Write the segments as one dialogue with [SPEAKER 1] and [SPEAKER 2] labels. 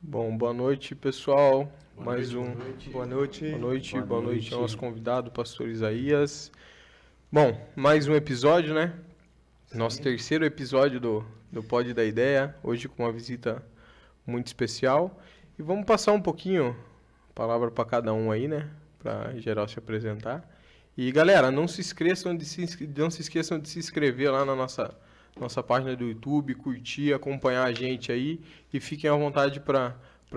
[SPEAKER 1] Bom, boa noite, pessoal.
[SPEAKER 2] Boa noite, boa
[SPEAKER 1] Boa
[SPEAKER 2] noite.
[SPEAKER 1] noite. Boa noite,
[SPEAKER 3] Boa
[SPEAKER 1] boa noite ao
[SPEAKER 3] noite.
[SPEAKER 1] nosso convidado, pastor Isaías. Bom, mais um episódio, né? Nosso
[SPEAKER 2] Sim.
[SPEAKER 1] terceiro episódio do Pod da Ideia, hoje com uma visita muito especial. E vamos passar um pouquinho a palavra para cada um aí, né? Para geral se apresentar. E galera, não se esqueçam de se inscrever lá na nossa página do YouTube, curtir, acompanhar a gente aí e fiquem à vontade para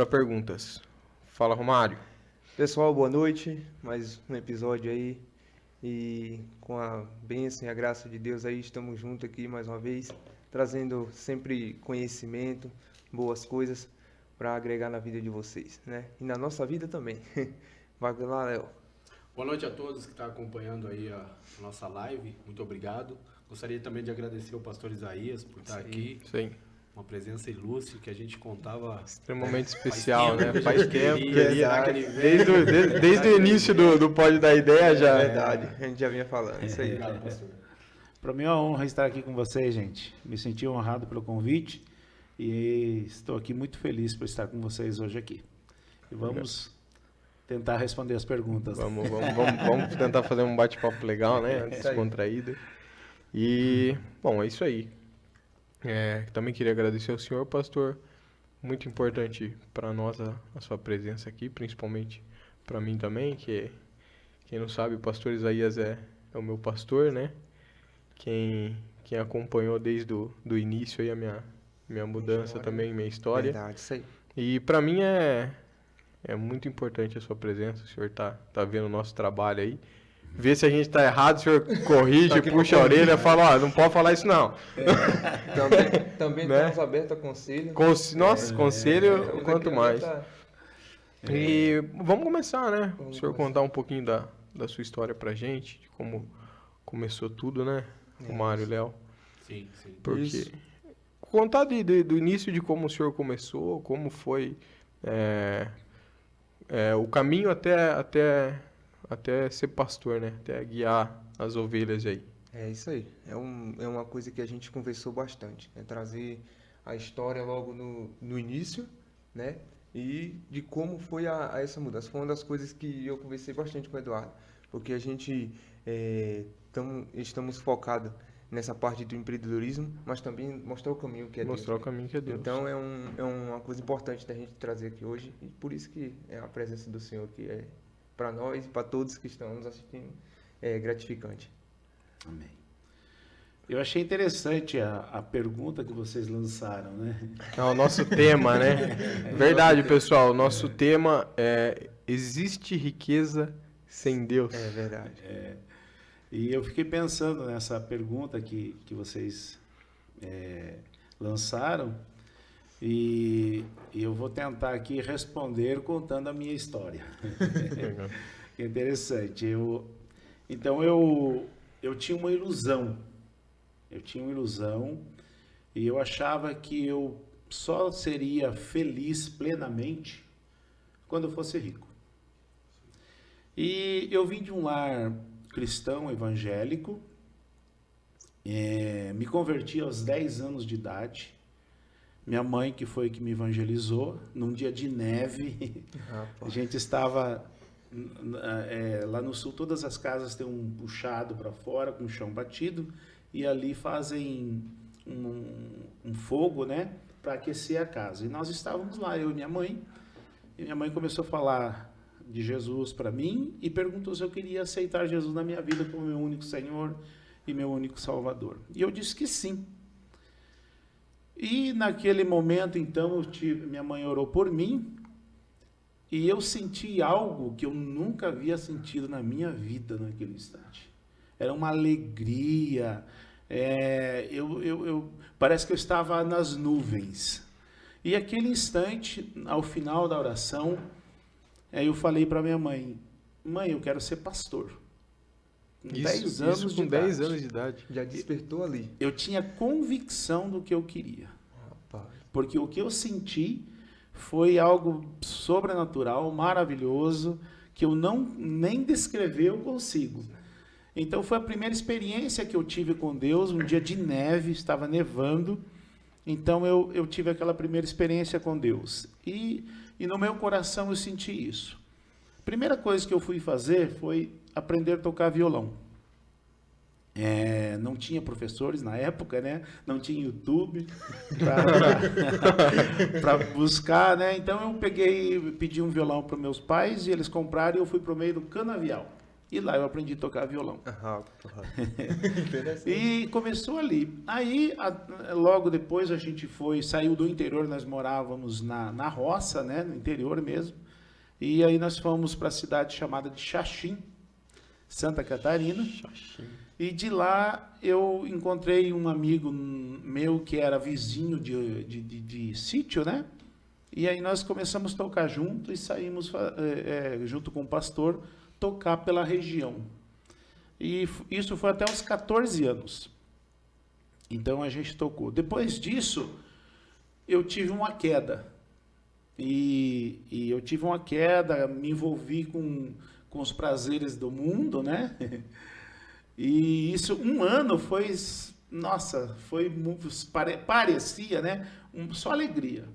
[SPEAKER 1] perguntas. Fala, Romário.
[SPEAKER 3] Pessoal, boa noite. Mais um episódio aí. E com a bênção e a graça de Deus aí, estamos juntos aqui mais uma vez, trazendo sempre conhecimento, boas coisas para agregar na vida de vocês, né? E na nossa vida também. Vai lá, Léo.
[SPEAKER 2] Boa noite a todos que estão acompanhando aí a nossa live. Muito obrigado. Gostaria também de agradecer ao pastor Isaías por estar aqui.
[SPEAKER 1] Sim.
[SPEAKER 2] Uma presença ilustre que a gente contava.
[SPEAKER 1] Extremamente especial, né?
[SPEAKER 2] que a
[SPEAKER 1] Faz
[SPEAKER 2] gente
[SPEAKER 1] tempo.
[SPEAKER 2] queria, será que ele vem?
[SPEAKER 1] Desde o início do Pod da Ideia já.
[SPEAKER 3] É verdade, a gente já vinha falando. Isso aí.
[SPEAKER 2] Obrigado, pastor.
[SPEAKER 4] Para mim é uma honra estar aqui com vocês, gente. Me senti honrado pelo convite e estou aqui muito feliz por estar com vocês hoje aqui. E vamos tentar responder as perguntas.
[SPEAKER 1] Vamos tentar fazer um bate-papo legal, né? Descontraído. E, bom, é isso aí. Também queria agradecer ao senhor, pastor. Muito importante para nós a sua presença aqui, principalmente para mim também, que quem não sabe, o pastor Isaías é o meu pastor, né? Quem acompanhou desde do início aí a minha mudança também, minha história.
[SPEAKER 3] Verdade, isso aí.
[SPEAKER 1] E para mim é muito importante a sua presença, o senhor tá vendo o nosso trabalho aí. Vê se a gente tá errado, o senhor corrige, puxa a orelha, fala, ó, não pode falar isso não.
[SPEAKER 3] Também
[SPEAKER 1] Né?
[SPEAKER 3] estamos abertos a conselho.
[SPEAKER 1] Nossa, conselho,
[SPEAKER 3] Estamos
[SPEAKER 1] quanto
[SPEAKER 3] aqui
[SPEAKER 1] mais.
[SPEAKER 3] abertos
[SPEAKER 1] E vamos começar, né? O
[SPEAKER 3] Vamos
[SPEAKER 1] senhor
[SPEAKER 3] começar.
[SPEAKER 1] contar um pouquinho da sua história pra gente, de como começou tudo, né? O Mário, Léo.
[SPEAKER 2] Sim, sim.
[SPEAKER 1] Porque
[SPEAKER 3] Isso.
[SPEAKER 1] contar do início de como o senhor começou, como foi o caminho até ser pastor, né? Até guiar as ovelhas aí.
[SPEAKER 3] É isso aí. É uma coisa que a gente conversou bastante. É trazer a história logo no início, né? E de como foi a essa mudança. Foi uma das coisas que eu conversei bastante com o Eduardo. Porque a gente estamos focados nessa parte do empreendedorismo, mas também mostrar o caminho que é Deus.
[SPEAKER 1] Mostrar o caminho que é Deus.
[SPEAKER 3] Então é uma coisa importante da gente trazer aqui hoje. E por isso que é a presença do Senhor que é para nós e para todos que estão nos assistindo gratificante.
[SPEAKER 4] Amém. Eu achei interessante a pergunta que vocês lançaram, né?
[SPEAKER 1] É o nosso tema, né? Verdade, pessoal. O nosso tema é: existe riqueza sem Deus?
[SPEAKER 3] É verdade.
[SPEAKER 4] E eu fiquei pensando nessa pergunta que vocês lançaram e eu vou tentar aqui responder contando a minha história. Que interessante. Então eu tinha uma ilusão. E eu achava que eu só seria feliz plenamente quando eu fosse rico. E eu vim de um lar cristão evangélico, me converti aos 10 anos de idade. Minha mãe que foi que me evangelizou, num dia de neve. A gente estava lá no sul, todas as casas têm um puxado para fora com o chão batido e ali fazem um fogo, né, para aquecer a casa. E nós estávamos lá, eu e minha mãe começou a falar de Jesus para mim e perguntou se eu queria aceitar Jesus na minha vida como meu único Senhor e meu único Salvador. E eu disse que sim. E naquele momento, então, minha mãe orou por mim e eu senti algo que eu nunca havia sentido na minha vida naquele instante. Era uma alegria, parece que eu estava nas nuvens. E aquele instante, ao final da oração, eu falei para minha mãe, eu quero ser pastor. Com 10 anos
[SPEAKER 1] Isso
[SPEAKER 4] de
[SPEAKER 1] com 10
[SPEAKER 4] idade.
[SPEAKER 1] anos de idade.
[SPEAKER 3] Já despertou ali.
[SPEAKER 4] Eu tinha convicção do que eu queria.
[SPEAKER 3] Rapaz.
[SPEAKER 4] Porque o que eu senti foi algo sobrenatural, maravilhoso, que eu nem descrever eu consigo. Então foi a primeira experiência que eu tive com Deus, um dia de neve, estava nevando, Então eu tive aquela primeira experiência com Deus. E no meu coração eu senti isso. A primeira coisa que eu fui fazer foi aprender a tocar violão. Não tinha professores na época, né? Não tinha YouTube para buscar, né? Então eu pedi um violão para meus pais e eles compraram e eu fui para o meio do canavial. E lá eu aprendi a tocar violão. E começou ali. Aí, logo depois a gente saiu do interior, nós morávamos na roça, né? No interior mesmo. E aí nós fomos para a cidade chamada de Xaxim, Santa Catarina. E de lá eu encontrei um amigo meu que era vizinho de sítio, né? E aí nós começamos a tocar junto e saímos junto com o pastor tocar pela região. E isso foi até os 14 anos. Então a gente tocou. Depois disso, eu tive uma queda. E eu tive uma queda, me envolvi com os prazeres do mundo, né? E isso, um ano foi, nossa, parecia, né? Só alegria.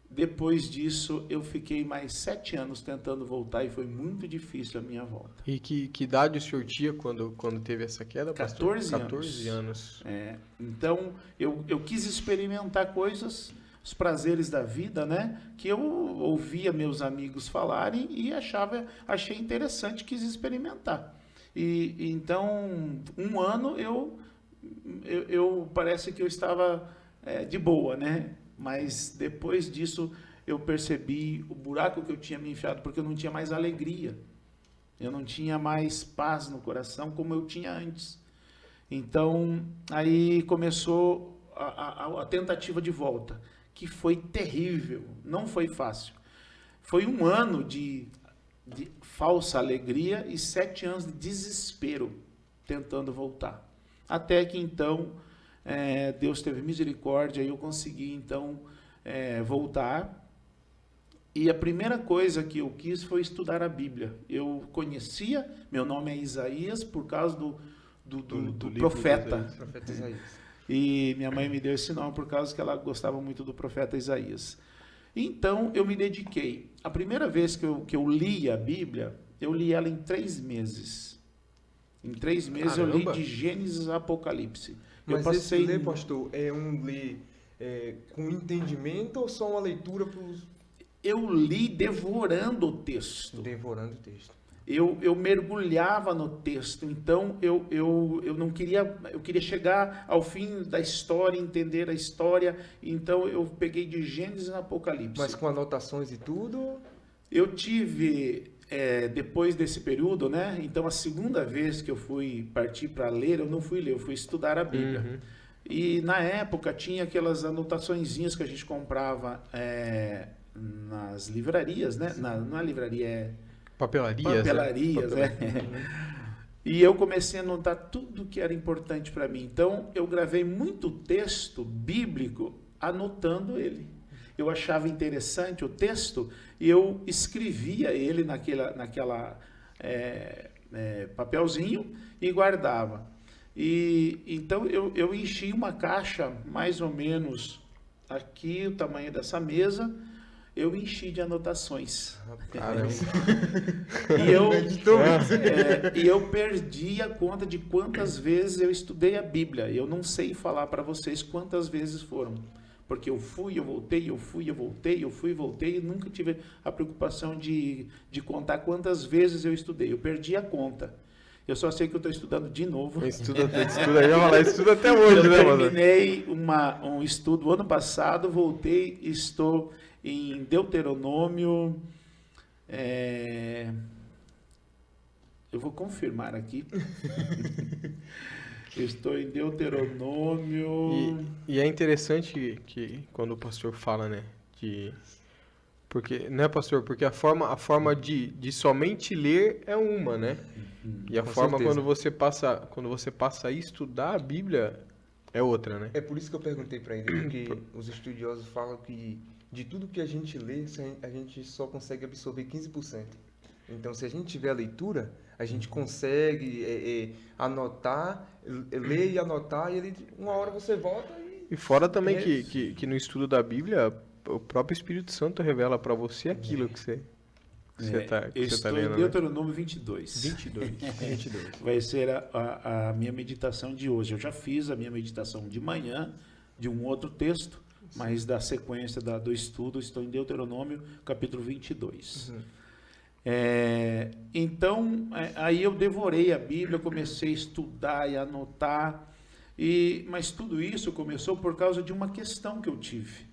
[SPEAKER 4] Depois disso, eu fiquei mais 7 anos tentando voltar e foi muito difícil a minha volta.
[SPEAKER 1] E que idade o senhor tinha quando teve essa queda, pastor?
[SPEAKER 4] 14 anos. Então, eu quis experimentar coisas, os prazeres da vida, né? Que eu ouvia meus amigos falarem e achei interessante, quis experimentar. E então, um ano eu parece que eu estava de boa, né? Mas depois disso eu percebi o buraco que eu tinha me enfiado, porque eu não tinha mais alegria. Eu não tinha mais paz no coração como eu tinha antes. Então, aí começou a tentativa de volta, que foi terrível, não foi fácil. Foi um ano de falsa alegria e 7 anos de desespero tentando voltar. Até que então Deus teve misericórdia e eu consegui então voltar. E a primeira coisa que eu quis foi estudar a Bíblia. Eu conhecia, meu nome é Isaías por causa do profeta.
[SPEAKER 3] Profeta Isaías.
[SPEAKER 4] E minha mãe me deu esse nome por causa que ela gostava muito do profeta Isaías. Então, eu me dediquei. A primeira vez que eu li a Bíblia, eu li ela em 3 meses. Em 3 meses eu li de Gênesis a Apocalipse.
[SPEAKER 3] Mas esse ler, pastor, é um ler com entendimento ou só uma leitura para os...
[SPEAKER 4] Eu li devorando o texto.
[SPEAKER 3] Devorando o texto.
[SPEAKER 4] Eu mergulhava no texto, então eu não queria, eu queria chegar ao fim da história, entender a história, então eu peguei de Gênesis a Apocalipse.
[SPEAKER 3] Mas com anotações e tudo?
[SPEAKER 4] Eu tive, depois desse período, né? Então a segunda vez que eu fui partir para ler, eu não fui ler, eu fui estudar a Bíblia. Uhum. E na época tinha aquelas anotaçõezinhas que a gente comprava nas livrarias, né? Não é livraria, Papelarias, né? E eu comecei a anotar tudo que era importante para mim. Então, eu gravei muito texto bíblico anotando ele. Eu achava interessante o texto e eu escrevia ele naquela papelzinho e guardava. E então, eu enchi uma caixa, mais ou menos aqui, o tamanho dessa mesa, eu enchi de anotações. E eu perdi a conta de quantas vezes eu estudei a Bíblia. Eu não sei falar para vocês quantas vezes foram. Porque eu fui, eu voltei, eu fui, eu voltei, eu fui, voltei. E nunca tive a preocupação de contar quantas vezes eu estudei. Eu perdi a conta. Eu só sei que eu estou estudando de novo.
[SPEAKER 1] Estuda até hoje, né, mano?
[SPEAKER 4] Eu terminei um estudo ano passado, voltei e estou em Deuteronômio, eu vou confirmar aqui. Eu estou em Deuteronômio.
[SPEAKER 1] E é interessante que quando o pastor fala, né, porque, né, pastor? Porque a forma de somente ler é uma, né? E a forma quando você passa a estudar a Bíblia é outra, né?
[SPEAKER 3] É por isso que eu perguntei para ele, porque os estudiosos falam que de tudo que a gente lê, a gente só consegue absorver 15%. Então, se a gente tiver a leitura, a gente consegue anotar, ler e anotar, e uma hora você volta e
[SPEAKER 1] E fora também que no estudo da Bíblia, o próprio Espírito Santo revela para você aquilo que você tá
[SPEAKER 4] Estou
[SPEAKER 1] lendo.
[SPEAKER 4] em Deuteronômio 22.
[SPEAKER 1] 22.
[SPEAKER 4] Vai ser a minha meditação de hoje. Eu já fiz a minha meditação de manhã, de um outro texto, mas da sequência do estudo, estou em Deuteronômio, capítulo 22.
[SPEAKER 3] Uhum.
[SPEAKER 4] Então, aí eu devorei a Bíblia, comecei a estudar e anotar, mas tudo isso começou por causa de uma questão que eu tive.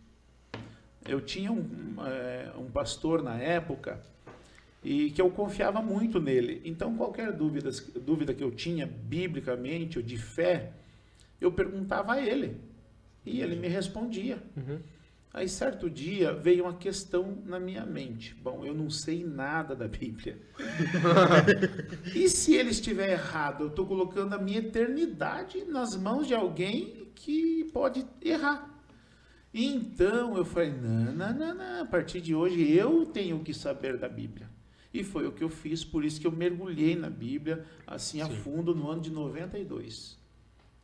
[SPEAKER 4] Eu tinha um pastor na época e que eu confiava muito nele. Então, qualquer dúvida que eu tinha, biblicamente ou de fé, eu perguntava a ele e ele me respondia.
[SPEAKER 1] Uhum.
[SPEAKER 4] Aí, certo dia, veio uma questão na minha mente. Bom, eu não sei nada da Bíblia. E se ele estiver errado? Eu estou colocando a minha eternidade nas mãos de alguém que pode errar. Então, eu falei, não, a partir de hoje eu tenho que saber da Bíblia. E foi o que eu fiz, por isso que eu mergulhei na Bíblia, assim, a fundo, no ano de 92.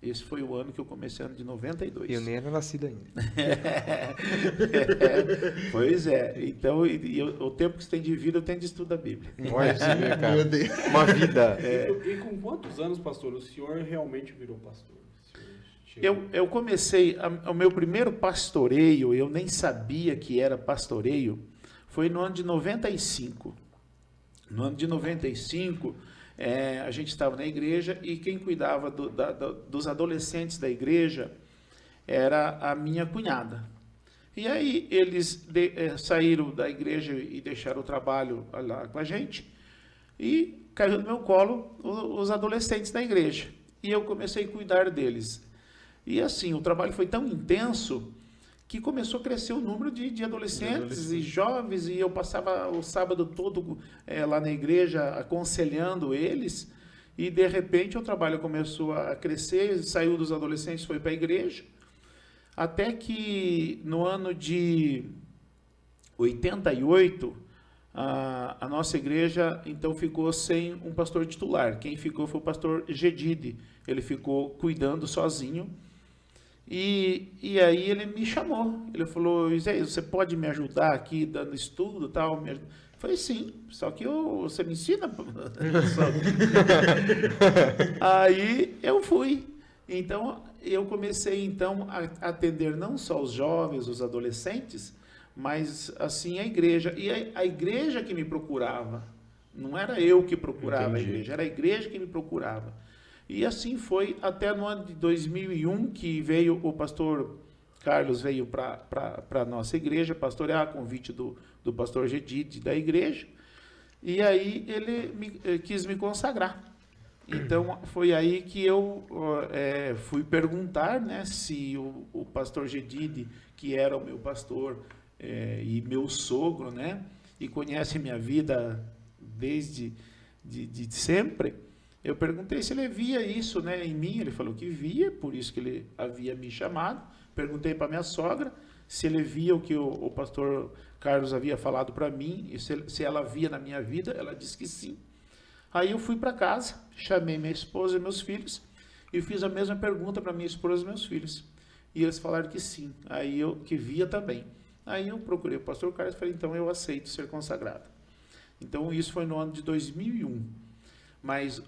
[SPEAKER 4] Esse foi o ano que eu comecei, ano de 92.
[SPEAKER 3] Eu nem era nascido ainda.
[SPEAKER 4] Pois é. Então, o tempo que você tem de vida, eu tenho de estudo da Bíblia.
[SPEAKER 1] Olha, você vê, cara. Uma vida.
[SPEAKER 2] E com quantos anos, pastor, o senhor realmente virou pastor?
[SPEAKER 4] Eu comecei, o meu primeiro pastoreio, eu nem sabia que era pastoreio, foi no ano de 95. No ano de 95, a gente estava na igreja e quem cuidava dos adolescentes da igreja era a minha cunhada. E aí eles saíram da igreja e deixaram o trabalho lá com a gente e caiu no meu colo os adolescentes da igreja. E eu comecei a cuidar deles. E assim, o trabalho foi tão intenso que começou a crescer o número de adolescentes e jovens, e eu passava o sábado todo lá na igreja aconselhando eles, e de repente o trabalho começou a crescer, saiu dos adolescentes, foi para a igreja, até que no ano de 88, a nossa igreja então ficou sem um pastor titular. Quem ficou foi o pastor Gedide, ele ficou cuidando sozinho. E aí ele me chamou, ele falou, Isaías, você pode me ajudar aqui dando estudo e tal? Eu falei, sim, só que você me ensina? Aí eu fui. Então, eu comecei então a atender não só os jovens, os adolescentes, mas assim a igreja. E a igreja que me procurava, não era eu que procurava. Entendi. A igreja, era a igreja que me procurava. E assim foi até no ano de 2001, que veio o pastor Carlos, veio para a nossa igreja, pastorear a convite do pastor Gedide da igreja, e aí ele quis me consagrar. Então foi aí que eu fui perguntar, né, se o pastor Gedide, que era o meu pastor e meu sogro, né, e conhece minha vida desde de sempre, eu perguntei se ele via isso, né, em mim. Ele falou que via, por isso que ele havia me chamado. Perguntei para minha sogra se ele via o que o pastor Carlos havia falado para mim, e se ela via na minha vida. Ela disse que sim. Aí eu fui para casa, chamei minha esposa e meus filhos e fiz a mesma pergunta para minha esposa e meus filhos. E eles falaram que sim. Aí eu que via também. Aí eu procurei o pastor Carlos e falei, então eu aceito ser consagrado. Então isso foi no ano de 2001. Mas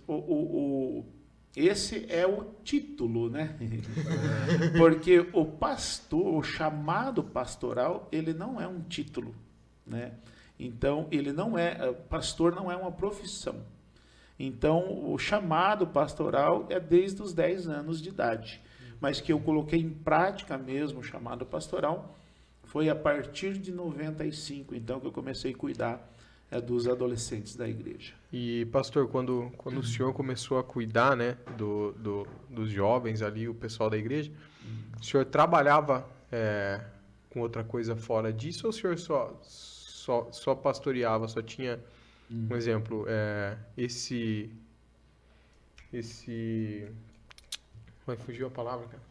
[SPEAKER 4] esse é o título, né? Porque o pastor, o chamado pastoral, ele não é um título, né? Então, pastor não é uma profissão. Então, o chamado pastoral é desde os 10 anos de idade. Mas que eu coloquei em prática mesmo o chamado pastoral foi a partir de 95, então, que eu comecei a cuidar dos adolescentes da igreja.
[SPEAKER 1] E, pastor, quando o senhor começou a cuidar, né, dos jovens ali, o pessoal da igreja, o senhor trabalhava com outra coisa fora disso, ou o senhor só pastoreava, só tinha, um exemplo, esse... Vai fugir a palavra, cara?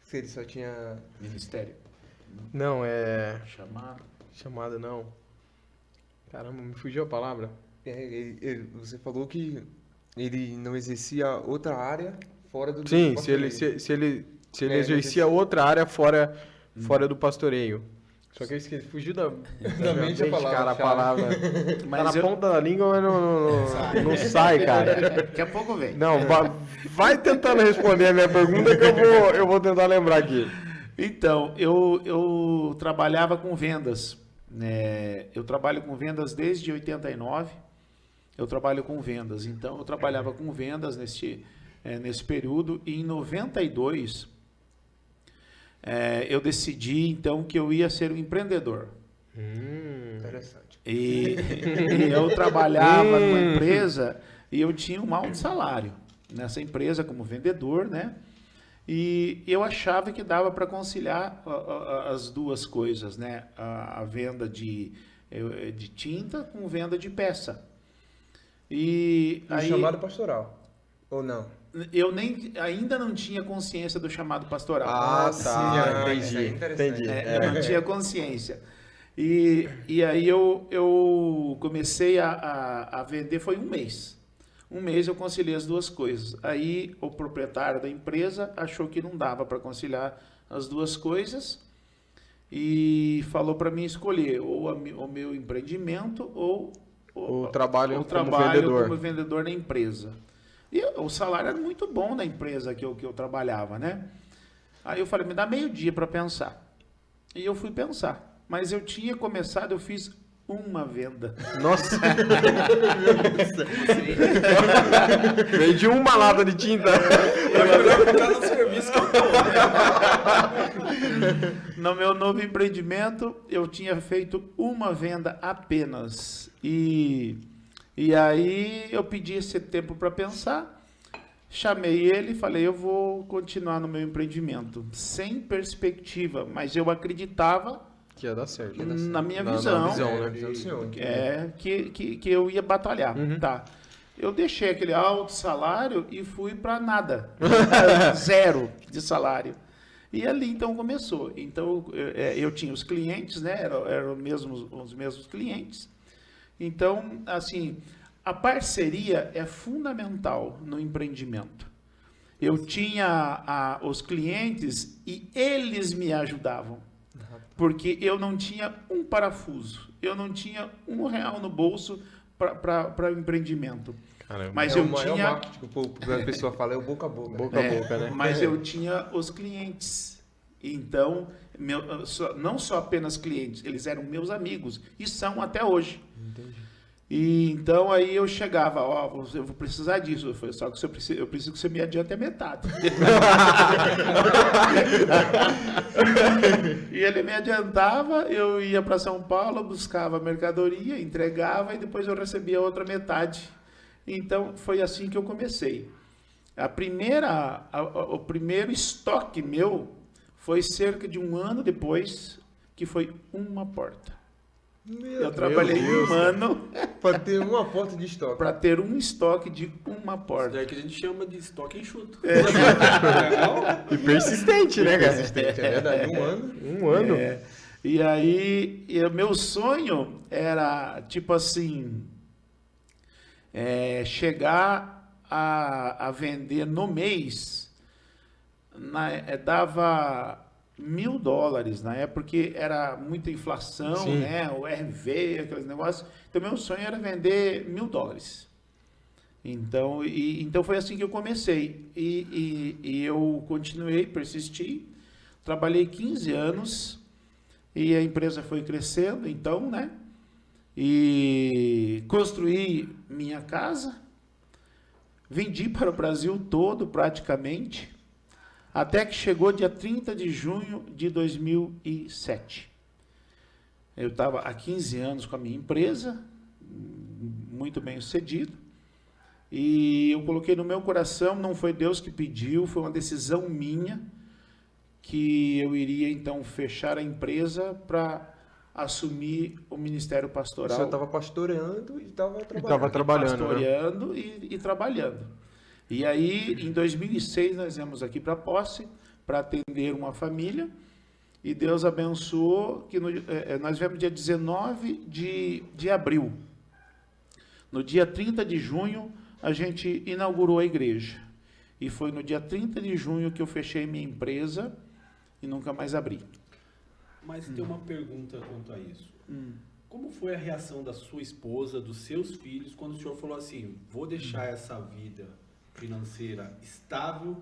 [SPEAKER 3] Se ele só tinha...
[SPEAKER 4] Ministério.
[SPEAKER 1] Não,
[SPEAKER 4] Chamada,
[SPEAKER 1] não. Caramba, me fugiu a palavra.
[SPEAKER 3] Você falou que ele não exercia outra área fora do
[SPEAKER 1] Sim,
[SPEAKER 3] pastoreio.
[SPEAKER 1] se ele Se ele exercia outra área fora do pastoreio. Só que eu esqueci, fugiu da mente, cara, a palavra. Mas tá na ponta da língua, mas não sai, cara.
[SPEAKER 4] Daqui a pouco vem.
[SPEAKER 1] Não, vai tentando responder a minha pergunta que eu vou tentar lembrar aqui.
[SPEAKER 4] Então, eu trabalhava com vendas. Eu trabalho com vendas desde 89. Eu trabalho com vendas. Então, eu trabalhava com vendas nesse período. E em 92, eu decidi, então, que eu ia ser um empreendedor.
[SPEAKER 3] Interessante.
[SPEAKER 4] E eu trabalhava numa empresa e eu tinha um alto salário nessa empresa como vendedor, né? E eu achava que dava para conciliar as duas coisas, né? A venda de tinta com venda de peça. E aí,
[SPEAKER 3] chamado pastoral, ou não?
[SPEAKER 4] Eu ainda não tinha consciência do chamado pastoral.
[SPEAKER 1] Tá, entendi.
[SPEAKER 4] Eu não tinha consciência. E aí eu comecei a vender, foi um mês. Um mês eu conciliei as duas coisas. Aí o proprietário da empresa achou que não dava para conciliar as duas coisas e falou para mim escolher ou o meu empreendimento ou
[SPEAKER 1] o trabalho
[SPEAKER 4] como vendedor na empresa. E o salário era muito bom na empresa que eu trabalhava, né? Aí eu falei, me dá meio dia para pensar. E eu fui pensar. Mas eu tinha começado, eu fiz uma venda.
[SPEAKER 1] Nossa! Veio de uma lata de tinta.
[SPEAKER 4] No meu novo empreendimento, eu tinha feito uma venda apenas. E aí eu pedi esse tempo para pensar. Chamei ele e falei, eu vou continuar no meu empreendimento. Sem perspectiva, mas eu acreditava
[SPEAKER 1] que ia dar certo.
[SPEAKER 4] Na minha visão,
[SPEAKER 1] né?
[SPEAKER 4] que eu ia batalhar. Tá. Eu deixei aquele alto salário e fui para nada. Zero de salário. E ali então começou. Então eu tinha os clientes, né? Eram os mesmos clientes. Então, assim, a parceria é fundamental no empreendimento. Eu tinha os clientes e eles me ajudavam. Porque eu não tinha um parafuso, eu não tinha R$1 no bolso para o empreendimento.
[SPEAKER 1] Caramba.
[SPEAKER 3] Mas eu tinha... a pessoa fala, é o boca a boca.
[SPEAKER 1] Boca a boca, né?
[SPEAKER 4] Mas eu tinha os clientes. Então, não só apenas clientes, eles eram meus amigos e são até hoje. Entendi. E então aí eu chegava, eu vou precisar disso. Eu falei, só que eu preciso que você me adiante a metade. E ele me adiantava, eu ia para São Paulo, buscava mercadoria, entregava e depois eu recebia a outra metade. Então foi assim que eu comecei. O primeiro estoque meu foi cerca de 1 ano depois, que foi uma porta. Eu trabalhei um ano
[SPEAKER 3] para ter uma porta de estoque.
[SPEAKER 4] Para ter um estoque de uma porta.
[SPEAKER 2] Isso daí que a gente chama de estoque enxuto.
[SPEAKER 1] E persistente, né, cara?
[SPEAKER 3] Persistente, é verdade. 1 ano.
[SPEAKER 1] 1 ano.
[SPEAKER 4] E aí, meu sonho era, tipo assim, chegar a vender no mês, dava $1.000 na época, porque era muita inflação, sim, né? O RV, aqueles negócios. Então, meu sonho era vender $1.000. Então foi assim que eu comecei. E eu continuei, persisti. Trabalhei 15 anos e a empresa foi crescendo, então, né? E construí minha casa, vendi para o Brasil todo praticamente. Até que chegou dia 30 de junho de 2007. Eu estava há 15 anos com a minha empresa, muito bem sucedido, e eu coloquei no meu coração, não foi Deus que pediu, foi uma decisão minha, que eu iria então fechar a empresa para assumir o ministério pastoral.
[SPEAKER 3] Você estava pastoreando e estava trabalhando.
[SPEAKER 1] Estava trabalhando,
[SPEAKER 4] pastoreando, né? e trabalhando. E aí, em 2006, nós viemos aqui para Posse, para atender uma família, e Deus abençoou, que nós viemos dia 19 de abril. No dia 30 de junho, a gente inaugurou a igreja. e foi no dia 30 de junho que eu fechei minha empresa e nunca mais abri.
[SPEAKER 2] Mas tem uma pergunta quanto a isso. Como foi a reação da sua esposa, dos seus filhos, quando o senhor falou assim, vou deixar essa vida financeira estável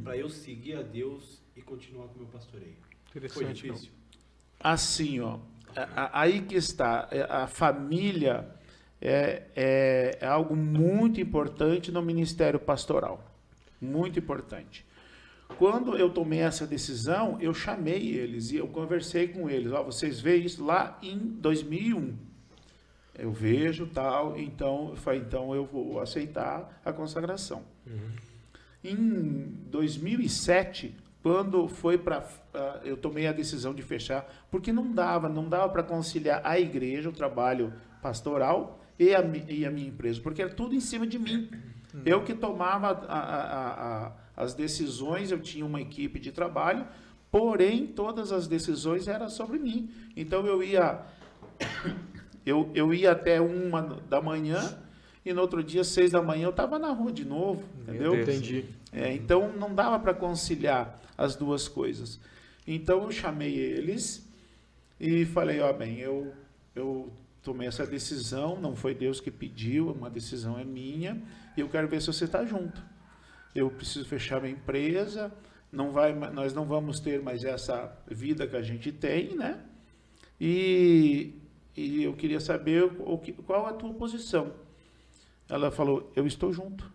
[SPEAKER 2] para eu seguir a Deus e continuar com o meu pastoreio? Foi difícil?
[SPEAKER 4] Assim, ó, aí que está, a família é algo muito importante no ministério pastoral, muito importante. Quando eu tomei essa decisão, eu chamei eles e eu conversei com eles. Ó, vocês veem isso lá em 2001. Eu vejo tal, então eu vou aceitar a consagração. Em 2007, quando foi eu tomei a decisão de fechar, porque não dava para conciliar a igreja, o trabalho pastoral e a minha empresa, porque era tudo em cima de mim. Eu que tomava as decisões, eu tinha uma equipe de trabalho, porém todas as decisões eram sobre mim. Então eu ia até 1 da manhã e no outro dia, 6 da manhã, eu estava na rua de novo, entendeu?
[SPEAKER 1] Entendi.
[SPEAKER 4] Então não dava para conciliar as duas coisas. Então eu chamei eles e falei, ó, bem, eu tomei essa decisão, não foi Deus que pediu, uma decisão é minha, e eu quero ver se você está junto. Eu preciso fechar minha empresa, nós não vamos ter mais essa vida que a gente tem, né? E eu queria saber qual a tua posição. Ela falou, eu estou junto.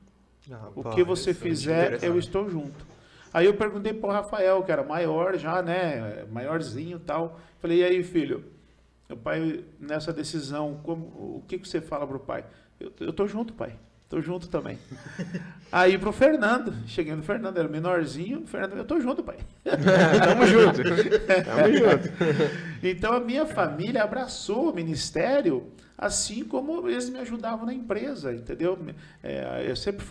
[SPEAKER 4] O que você fizer, eu estou junto. Aí eu perguntei para o Rafael, que era maior já, né? Maiorzinho e tal. Falei, e aí, filho? Meu pai, nessa decisão, o que você fala para o pai? Eu estou junto, pai. Estou junto também. Aí pro Fernando, cheguei no Fernando, era menorzinho, Fernando, eu estou junto, pai.
[SPEAKER 1] Tamo junto. Tamo junto.
[SPEAKER 4] Então a minha família abraçou o ministério, assim como eles me ajudavam na empresa, entendeu? Eu sempre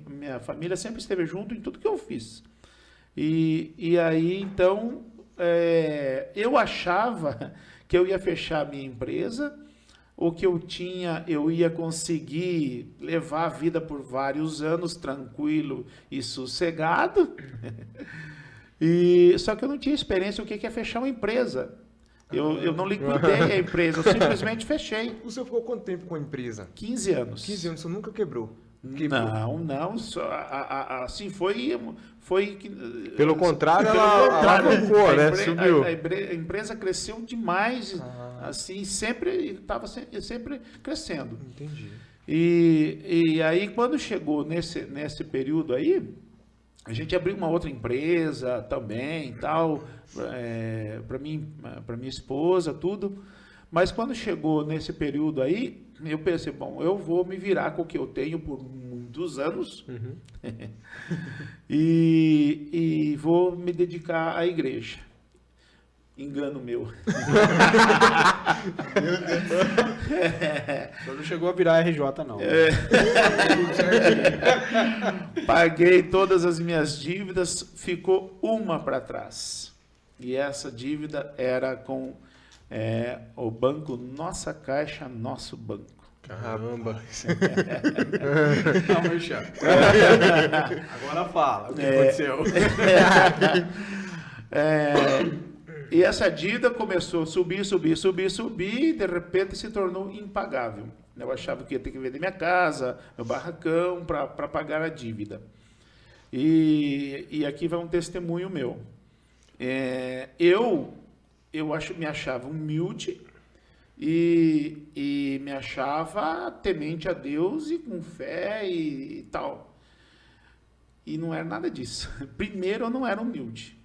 [SPEAKER 4] minha família sempre esteve junto em tudo que eu fiz. E aí, então, eu achava que eu ia fechar a minha empresa, o que eu tinha, eu ia conseguir levar a vida por vários anos tranquilo e sossegado. Só que eu não tinha experiência o que é fechar uma empresa. Eu não liquidei a empresa, eu simplesmente fechei.
[SPEAKER 3] O senhor ficou quanto tempo com a empresa?
[SPEAKER 4] 15 anos.
[SPEAKER 3] 15 anos, o senhor nunca quebrou?
[SPEAKER 4] Não, assim foi
[SPEAKER 1] pelo contrário, ela alavancou, né? Subiu.
[SPEAKER 4] A empresa cresceu demais, assim, sempre crescendo.
[SPEAKER 3] Entendi.
[SPEAKER 4] E aí, quando chegou nesse período aí, a gente abriu uma outra empresa também, tal, para minha esposa, tudo. Mas quando chegou nesse período aí, eu pensei, bom, eu vou me virar com o que eu tenho por muitos anos e vou me dedicar à igreja. Engano meu.
[SPEAKER 2] Meu Deus. Só não chegou a virar RJ, não.
[SPEAKER 4] Paguei todas as minhas dívidas, ficou uma para trás. E essa dívida era com o banco Nossa Caixa, Nosso Banco.
[SPEAKER 1] Caramba.
[SPEAKER 2] Não, Merchan. Agora fala o que aconteceu.
[SPEAKER 4] E essa dívida começou a subir, e de repente se tornou impagável. Eu achava que ia ter que vender minha casa, meu barracão, para pagar a dívida. E aqui vai um testemunho meu. Eu me achava humilde e me achava temente a Deus e com fé e tal. E não era nada disso. Primeiro, eu não era humilde.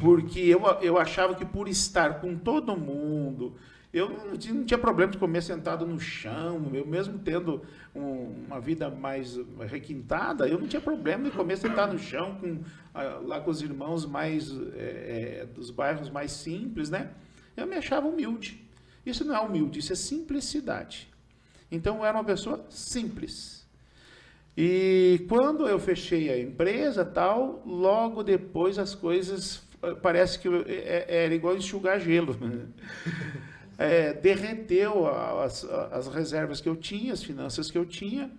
[SPEAKER 4] Porque eu achava que por estar com todo mundo, eu não tinha problema de comer sentado no chão, eu mesmo tendo uma vida mais requintada, eu não tinha problema de comer sentado no chão lá com os irmãos mais dos bairros mais simples, né? Eu me achava humilde. Isso não é humilde, isso é simplicidade. Então eu era uma pessoa simples. E quando eu fechei a empresa, tal, logo depois as coisas, parece que era igual enxugar gelo. Derreteu as reservas que eu tinha, as finanças que eu tinha.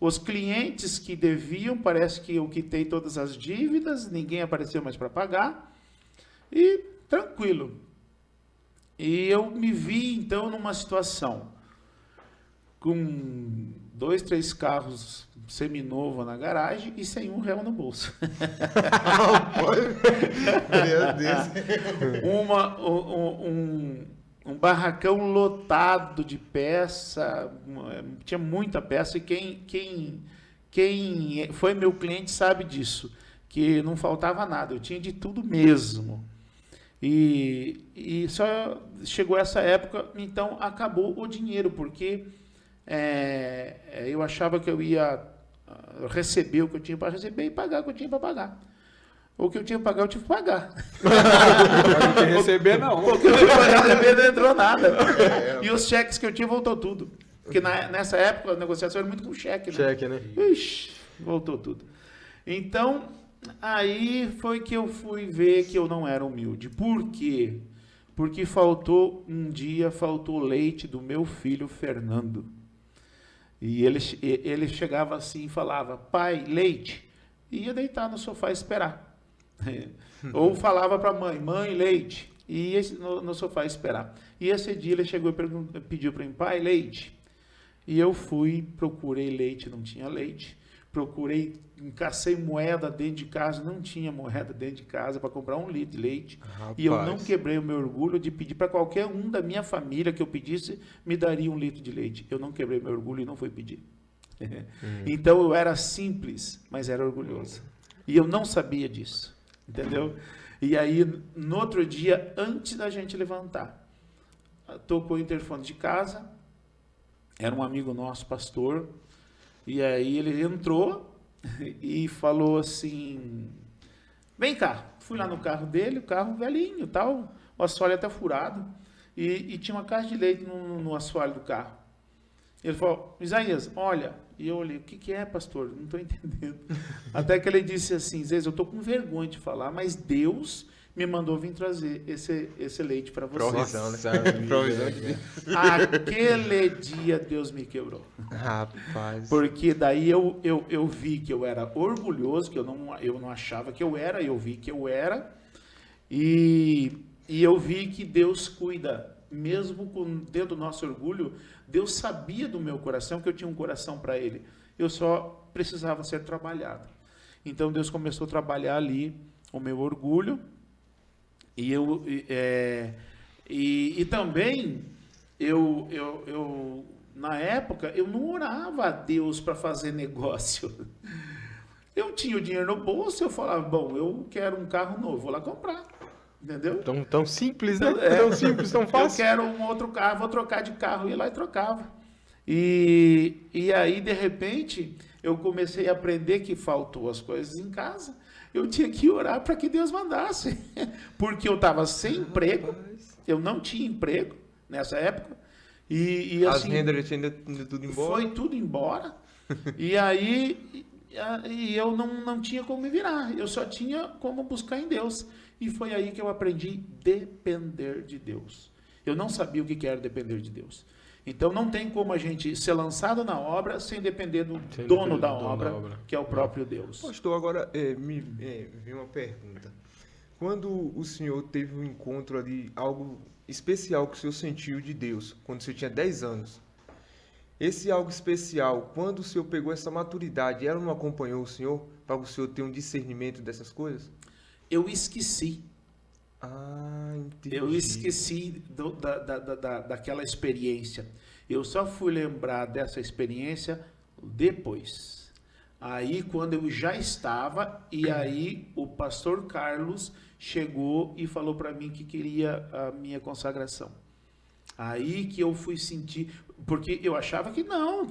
[SPEAKER 4] Os clientes que deviam, parece que eu quitei todas as dívidas, ninguém apareceu mais para pagar, e tranquilo. E eu me vi, então, numa situação com 2, 3 carros seminovo na garagem e sem R$1 no bolso. Um barracão lotado de peça, tinha muita peça, e quem foi meu cliente sabe disso, que não faltava nada, eu tinha de tudo mesmo. E só chegou essa época, então acabou o dinheiro, porque eu achava que eu ia receber o que eu tinha para receber e pagar o que eu tinha para pagar. O que eu tinha para pagar, eu tive que pagar.
[SPEAKER 2] Não tinha que receber, não.
[SPEAKER 4] O que eu tinha para receber não entrou nada. E os cheques que eu tinha, voltou tudo. Porque nessa época a negociação era muito com cheque, né?
[SPEAKER 1] Cheque, né?
[SPEAKER 4] Ixi, voltou tudo. Então, aí foi que eu fui ver que eu não era humilde. Por quê? Porque faltou leite do meu filho Fernando. E ele chegava assim e falava, pai, leite. E ia deitar no sofá e esperar. Ou falava para a mãe, leite. E ia no sofá esperar. E esse dia ele chegou e pediu para mim, pai, leite. E eu fui, procurei leite, não tinha leite. Encacei moeda dentro de casa, não tinha moeda dentro de casa para comprar 1 litro de leite. Rapaz. E eu não quebrei o meu orgulho de pedir para qualquer um da minha família que eu pedisse, me daria 1 litro de leite. Eu não quebrei meu orgulho e não fui pedir. Então eu era simples, mas era orgulhoso. E eu não sabia disso, entendeu? E aí, no outro dia, antes da gente levantar, tocou o interfone de casa, era um amigo nosso, pastor, e aí ele entrou e falou assim, vem cá. Fui lá no carro dele, o carro velhinho, tal, o assoalho até furado, e tinha uma caixa de leite no assoalho do carro. Ele falou, Isaías, olha. E eu olhei, o que é, pastor? Não estou entendendo. Até que ele disse assim, Isaías, eu estou com vergonha de falar, mas Deus me mandou vir trazer esse leite para você.
[SPEAKER 1] Provisão, né? Provisão de Deus.
[SPEAKER 4] Aquele dia Deus me quebrou.
[SPEAKER 1] Rapaz.
[SPEAKER 4] Porque daí eu vi que eu era orgulhoso, que eu não achava que eu era, eu vi que eu era. E eu vi que Deus cuida, mesmo dentro do nosso orgulho. Deus sabia do meu coração, que eu tinha um coração para Ele. Eu só precisava ser trabalhado. Então Deus começou a trabalhar ali o meu orgulho. E também, na época, eu não orava a Deus para fazer negócio. Eu tinha o dinheiro no bolso, eu falava, bom, eu quero um carro novo, vou lá comprar. Entendeu?
[SPEAKER 1] Tão simples, né? Tão simples, tão fácil.
[SPEAKER 4] Eu quero um outro carro, vou trocar de carro. Ia lá e trocava. E aí, de repente, eu comecei a aprender que faltou as coisas em casa. Eu tinha que orar para que Deus mandasse. Porque eu estava sem emprego. Eu não tinha emprego nessa época. E
[SPEAKER 3] as
[SPEAKER 4] assim,
[SPEAKER 3] rendas tinham ido tudo embora?
[SPEAKER 4] Foi tudo embora. E aí eu não tinha como me virar. Eu só tinha como buscar em Deus. E foi aí que eu aprendi a depender de Deus. Eu não sabia o que era depender de Deus. Então não tem como a gente ser lançado na obra sem depender do dono da obra, que é o próprio Deus.
[SPEAKER 3] Pastor, agora me veio uma pergunta. Quando o senhor teve um encontro ali, algo especial que o senhor sentiu de Deus, quando o senhor tinha 10 anos, esse algo especial, quando o senhor pegou essa maturidade, ela não acompanhou o senhor para o senhor ter um discernimento dessas coisas?
[SPEAKER 4] Eu esqueci.
[SPEAKER 3] Entendi.
[SPEAKER 4] Eu esqueci daquela experiência. Eu só fui lembrar dessa experiência depois. Aí, quando eu já estava, e aí o pastor Carlos chegou e falou para mim que queria a minha consagração. Aí que eu fui sentir, porque eu achava que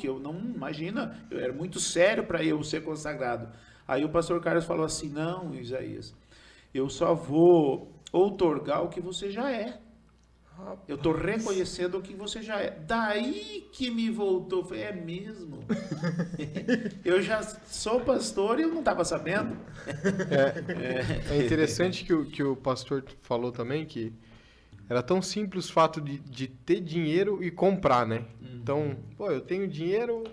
[SPEAKER 4] eu não, imagina, eu era muito sério para eu ser consagrado. Aí o pastor Carlos falou assim, não, Isaías, eu só vou outorgar o que você já é. Eu estou reconhecendo o que você já é. Daí que me voltou. Falei, é mesmo? Eu já sou pastor e eu não estava sabendo.
[SPEAKER 1] É interessante que o pastor falou também que era tão simples o fato de ter dinheiro e comprar, né? Então, eu tenho dinheiro,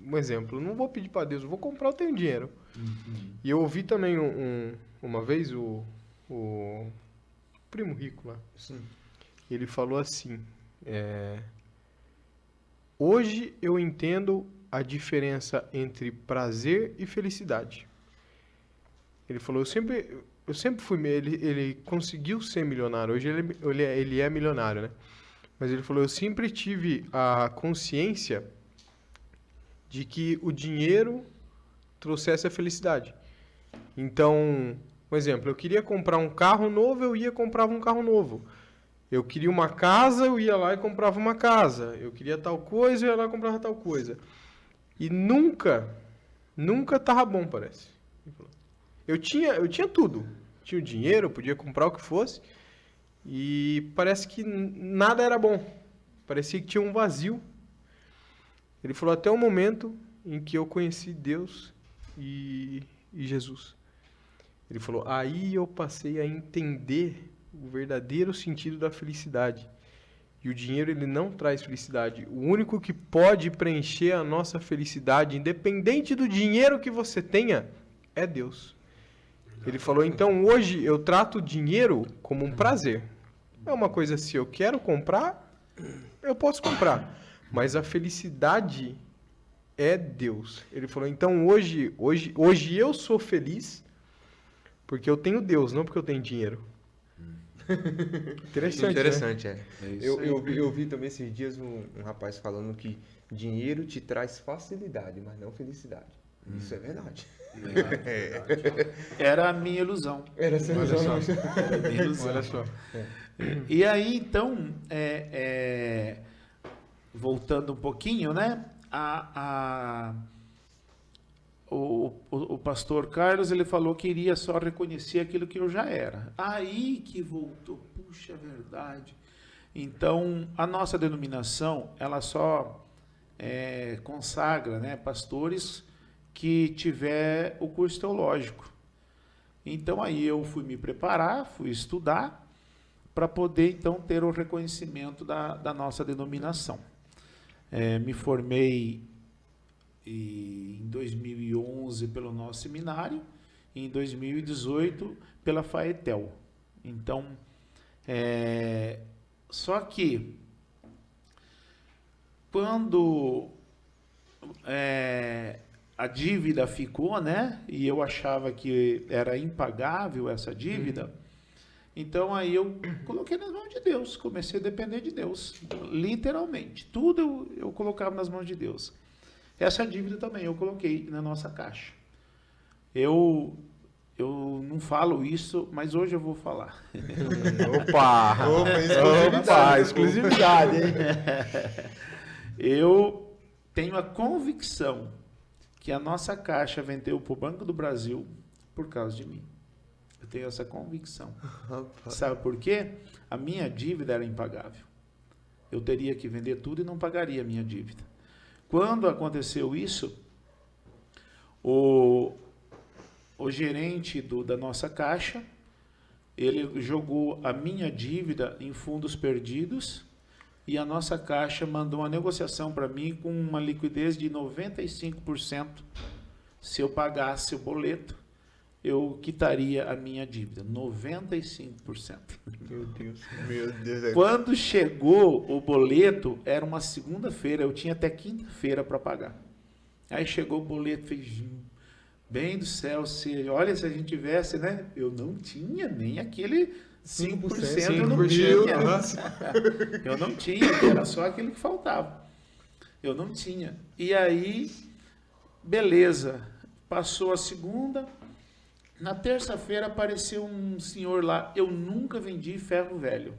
[SPEAKER 1] um exemplo, eu não vou pedir para Deus, eu vou comprar, eu tenho dinheiro. E eu ouvi também uma vez o Primo Rico lá.
[SPEAKER 3] Sim.
[SPEAKER 1] Ele falou assim, hoje eu entendo a diferença entre prazer e felicidade. Ele falou, eu sempre fui, ele conseguiu ser milionário, hoje ele é milionário, né? Mas ele falou, eu sempre tive a consciência de que o dinheiro trouxesse a felicidade. Então, um exemplo, eu queria comprar um carro novo, eu ia e comprava um carro novo. Eu queria uma casa, eu ia lá e comprava uma casa. Eu queria tal coisa, eu ia lá e comprava tal coisa. E nunca tava bom, parece. Eu tinha tudo. Tinha o dinheiro, eu podia comprar o que fosse. E parece que nada era bom. Parecia que tinha um vazio. Ele falou, até o momento em que eu conheci Deus e Jesus. Ele falou, aí eu passei a entender o verdadeiro sentido da felicidade. E o dinheiro, ele não traz felicidade. O único que pode preencher a nossa felicidade, independente do dinheiro que você tenha, é Deus. Ele falou, então hoje eu trato o dinheiro como um prazer. É uma coisa, se eu quero comprar, eu posso comprar. Mas a felicidade é Deus. Ele falou, então hoje eu sou feliz porque eu tenho Deus, não porque eu tenho dinheiro.
[SPEAKER 3] Interessante,
[SPEAKER 1] né?
[SPEAKER 3] Eu vi também esses dias um rapaz falando que dinheiro te traz facilidade, mas não felicidade. Isso é verdade.
[SPEAKER 4] Era a minha ilusão.
[SPEAKER 3] Era essa ilusão.
[SPEAKER 4] Era a minha ilusão.
[SPEAKER 1] Olha só.
[SPEAKER 4] E aí, então, voltando um pouquinho, né? O pastor Carlos, ele falou que iria só reconhecer aquilo que eu já era. Aí que voltou, puxa, verdade. Então, a nossa denominação, ela só consagra, né, pastores que tiver o curso teológico. Então, aí eu fui me preparar, fui estudar, para poder, então, ter o reconhecimento da nossa denominação. Me formei em 2011 pelo nosso seminário e em 2018 pela Faetel. Então, só que quando a dívida ficou, né, e eu achava que era impagável essa dívida, então aí eu coloquei nas mãos de Deus, comecei a depender de Deus, literalmente, tudo eu colocava nas mãos de Deus. Essa dívida também eu coloquei na nossa caixa. Eu não falo isso, mas hoje eu vou falar.
[SPEAKER 1] Opa, exclusividade, hein?
[SPEAKER 4] Eu tenho a convicção que a nossa caixa vendeu para o Banco do Brasil por causa de mim. Eu tenho essa convicção. Sabe por quê? A minha dívida era impagável. Eu teria que vender tudo e não pagaria a minha dívida. Quando aconteceu isso, o gerente da nossa caixa, ele jogou a minha dívida em fundos perdidos e a nossa caixa mandou uma negociação para mim com uma liquidez de 95%. Se eu pagasse o boleto, eu quitaria a minha dívida, 95%.
[SPEAKER 3] Meu Deus.
[SPEAKER 4] Quando chegou o boleto, era uma segunda-feira, eu tinha até quinta-feira para pagar. Aí chegou o boleto, fez, bem do céu, olha, se a gente tivesse, né? Eu não tinha nem aquele 5%, eu não tinha. Eu não tinha, era só aquilo que faltava. Eu não tinha. E aí, beleza, passou a segunda. Na terça-feira apareceu um senhor lá. Eu nunca vendi ferro velho,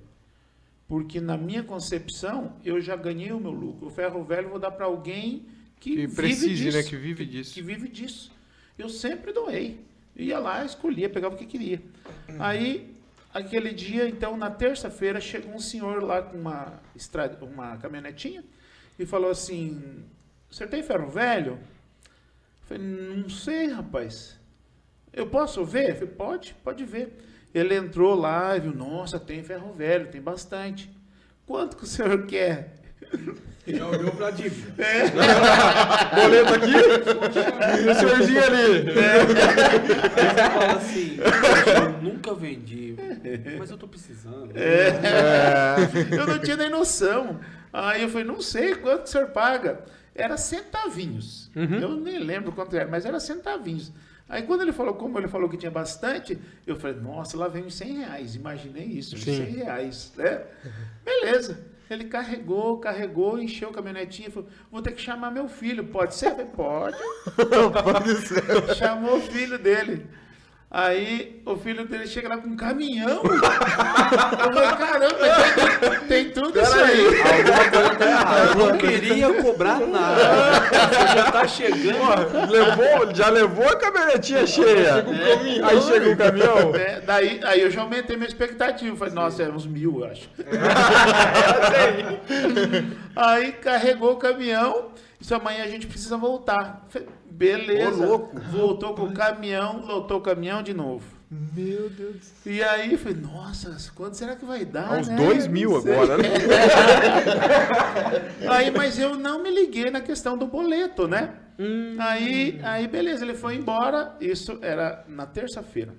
[SPEAKER 4] porque na minha concepção eu já ganhei o meu lucro. O ferro velho eu vou dar para alguém que
[SPEAKER 1] precise,
[SPEAKER 4] vive disso,
[SPEAKER 1] né? Que vive disso.
[SPEAKER 4] Que vive disso. Eu sempre doei. Ia lá, escolhia, pegava o que queria. Aí, aquele dia, então, na terça-feira, chegou um senhor lá com uma caminhonetinha e falou assim: "Você tem ferro velho?" Eu falei: "Não sei, rapaz. Eu posso ver?" Eu falei: pode ver. Ele entrou lá e viu: "Nossa, tem ferro velho, tem bastante. Quanto que o senhor quer?"
[SPEAKER 2] Já olhou pra dívida.
[SPEAKER 1] Boleto aqui e o senhorzinho ali.
[SPEAKER 2] Aí você fala assim, eu nunca vendi, mas eu tô precisando.
[SPEAKER 4] Eu não tinha nem noção. Aí eu falei, não sei quanto o senhor paga. Era centavinhos. Eu nem lembro quanto era, mas era centavinhos. Aí quando ele falou, como ele falou que tinha bastante, eu falei, nossa, lá vem uns R$100. Imaginei isso, uns R$100, né? Beleza. Ele carregou, encheu a caminhonetinha e falou, vou ter que chamar meu filho, pode ser? Eu falei, pode.
[SPEAKER 1] Pode ser.
[SPEAKER 4] Chamou o filho dele. Aí o filho dele chega lá com um caminhão. Eu falei, caramba, tem tudo isso aí.
[SPEAKER 2] Alguma coisa tá errada. Eu não queria cobrar nada. Você já tá chegando.
[SPEAKER 1] Já levou a caminhonetinha cheia. Aí chega o caminhão.
[SPEAKER 4] Aí eu já aumentei minha expectativa. Falei, nossa, é uns 1.000, eu acho. Aí carregou o caminhão. Disse, amanhã a gente precisa voltar. Falei, beleza.
[SPEAKER 2] Ô, louco.
[SPEAKER 4] Voltou com o caminhão, lotou o caminhão de novo.
[SPEAKER 1] Meu Deus do céu.
[SPEAKER 4] E aí, falei, nossa, quanto será que vai dar?
[SPEAKER 1] Uns
[SPEAKER 4] né?
[SPEAKER 1] 2.000
[SPEAKER 4] Não sei.
[SPEAKER 1] agora, né?
[SPEAKER 4] Aí, mas eu não me liguei na questão do boleto, né? Aí, beleza, ele foi embora. Isso era na terça-feira.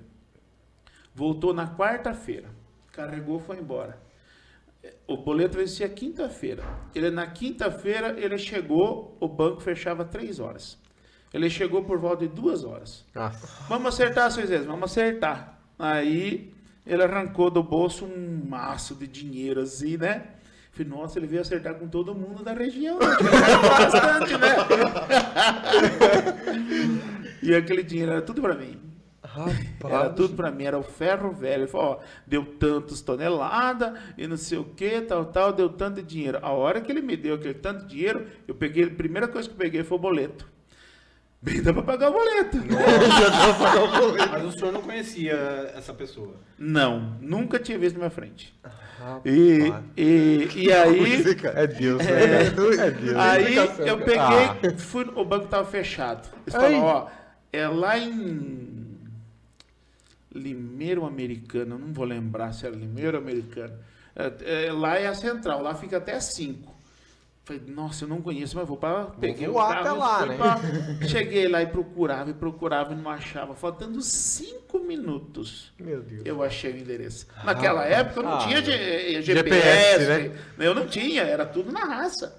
[SPEAKER 4] Voltou na quarta-feira. Carregou, foi embora. O boleto vencia quinta-feira. Na quinta-feira, ele chegou, o banco fechava 3 horas. Ele chegou por volta de 2 horas.
[SPEAKER 1] Nossa.
[SPEAKER 4] Vamos acertar, seu Zé, vamos acertar. Aí, ele arrancou do bolso um maço de dinheiro assim, né? Falei, nossa, ele veio acertar com todo mundo da região. Né? Bastante, né? E aquele dinheiro era tudo para mim. Era tudo para mim, era o ferro velho. Ele falou, ó, deu tantas toneladas e não sei o que, tal, deu tanto de dinheiro. A hora que ele me deu aquele tanto de dinheiro, eu peguei, a primeira coisa que eu peguei foi o boleto. Bem, dá para pagar o boleto.
[SPEAKER 2] Mas o senhor não conhecia essa pessoa?
[SPEAKER 4] Não, nunca tinha visto na minha frente. E aí...
[SPEAKER 1] É Deus, né? É Deus.
[SPEAKER 4] Aí eu peguei, fui, o banco estava fechado. Eles falaram, ó, é lá em Limeiro Americano, eu não vou lembrar se era Limeiro Americano. Lá é a central, lá fica até 5. Falei, nossa, eu não conheço, mas vou para... Peguei o carro,
[SPEAKER 1] até lá, né?
[SPEAKER 4] Cheguei lá e procurava e não achava. Faltando 5 minutos,
[SPEAKER 1] Meu Deus.
[SPEAKER 4] eu achei o endereço. Naquela época eu não tinha GPS,
[SPEAKER 1] GPS, né?
[SPEAKER 4] Eu não tinha, era tudo na raça.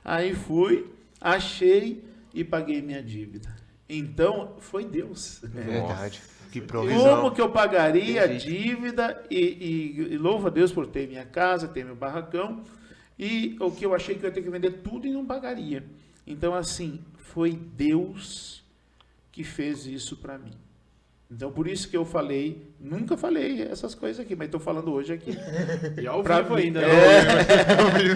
[SPEAKER 4] Aí fui, achei e paguei minha dívida. Então, foi Deus.
[SPEAKER 3] Verdade. Que provisão.
[SPEAKER 4] Como que eu pagaria a dívida e louvo a Deus por ter minha casa, ter meu barracão, e o que eu achei que eu ia ter que vender tudo e não pagaria. Então, assim, foi Deus que fez isso para mim. Então, por isso que eu falei, nunca falei essas coisas aqui, mas estou falando hoje aqui.
[SPEAKER 2] E ao vivo ainda.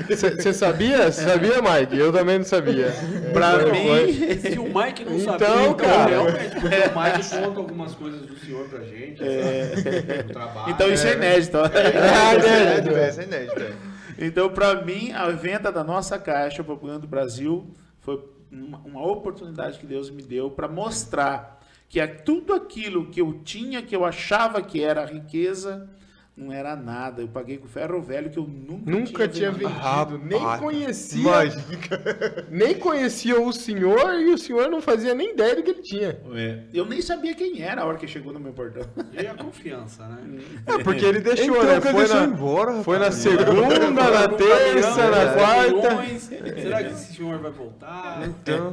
[SPEAKER 1] Você sabia? Você sabia, Mike? Eu também não sabia.
[SPEAKER 4] Para mim...
[SPEAKER 2] Se o Mike não
[SPEAKER 1] Então,
[SPEAKER 2] sabia,
[SPEAKER 1] cara.
[SPEAKER 2] realmente, porque o Mike conta algumas coisas do senhor pra gente, sabe? Do trabalho.
[SPEAKER 4] Então, isso é inédito.
[SPEAKER 3] Essa é inédita.
[SPEAKER 4] Então, para mim, a venda da nossa caixa para o Banco do Brasil foi uma oportunidade que Deus me deu para mostrar que tudo aquilo que eu tinha, que eu achava que era riqueza, não era nada. Eu paguei com ferro velho que eu nunca tinha vendido.
[SPEAKER 1] Nem conhecia. Nem conhecia o senhor e o senhor não fazia nem ideia do que ele tinha.
[SPEAKER 4] Eu nem sabia quem era a hora que chegou no meu portão.
[SPEAKER 2] E a confiança, né?
[SPEAKER 1] Porque ele deixou,
[SPEAKER 3] Então,
[SPEAKER 1] né?
[SPEAKER 3] deixou embora,
[SPEAKER 1] Foi na
[SPEAKER 3] rapaz.
[SPEAKER 1] segunda, na terça, na quarta.
[SPEAKER 2] Será que esse senhor vai voltar?
[SPEAKER 1] Então,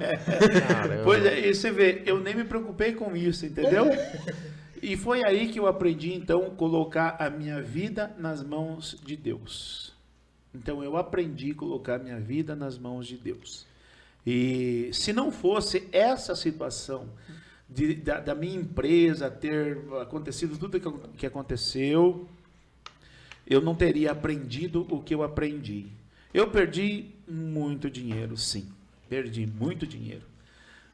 [SPEAKER 4] Pois é, e você vê, eu nem me preocupei com isso, entendeu? E foi aí que eu aprendi, então, colocar a minha vida nas mãos de Deus. Então, eu aprendi a colocar a minha vida nas mãos de Deus. E se não fosse essa situação da minha empresa ter acontecido tudo que aconteceu, eu não teria aprendido o que eu aprendi. Eu perdi muito dinheiro, sim. Perdi muito dinheiro.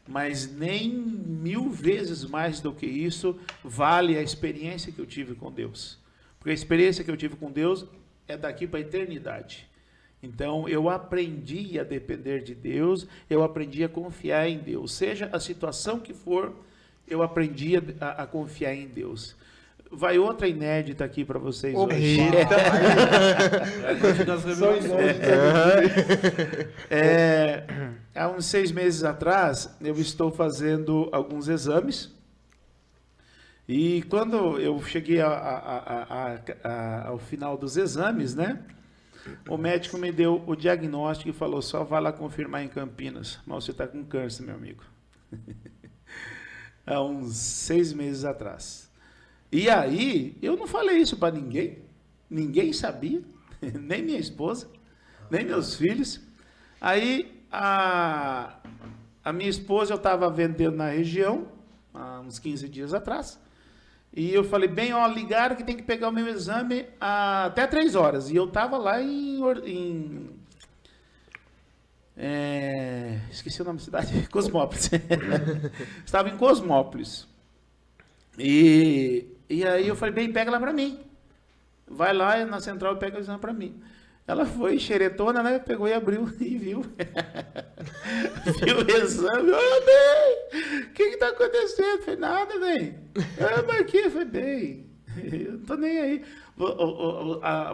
[SPEAKER 4] Mas nem 1000 vezes mais do que isso vale a experiência que eu tive com Deus. Porque a experiência que eu tive com Deus é daqui para a eternidade. Então, eu aprendi a depender de Deus, eu aprendi a confiar em Deus. Seja a situação que for, eu aprendi a confiar em Deus. vai outra inédita aqui para vocês hoje. Há uns 6 meses atrás, eu estou fazendo alguns exames. E quando eu cheguei ao final dos exames, né? O médico me deu o diagnóstico e falou, só vai lá confirmar em Campinas. Mas você está com câncer, meu amigo. Há uns 6 meses atrás. E aí, eu não falei isso para ninguém. Ninguém sabia. Nem minha esposa, nem meus filhos. Aí, a minha esposa, eu estava vendendo na região, há uns 15 dias atrás. E eu falei, bem, ó, ligaram que tem que pegar o meu exame até 3 horas. E eu estava lá esqueci o nome da cidade, Cosmópolis. Estava em Cosmópolis. E aí eu falei, bem, pega lá para mim. Vai lá na central e pega o exame para mim. Ela foi xeretona, né? Pegou e abriu e viu. Viu o exame. Bem, o que está acontecendo? Falei, nada, bem. Mas aqui, eu falei, bem, eu não estou nem aí.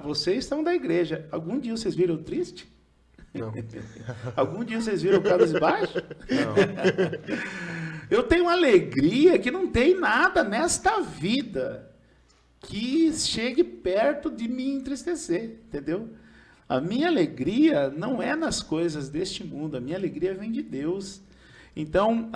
[SPEAKER 4] Vocês estão da igreja. Algum dia vocês viram triste?
[SPEAKER 1] Não.
[SPEAKER 4] Algum dia vocês viram cabisbaixo?
[SPEAKER 1] Não.
[SPEAKER 4] Eu tenho uma alegria que não tem nada nesta vida que chegue perto de me entristecer, entendeu? A minha alegria não é nas coisas deste mundo, a minha alegria vem de Deus. Então,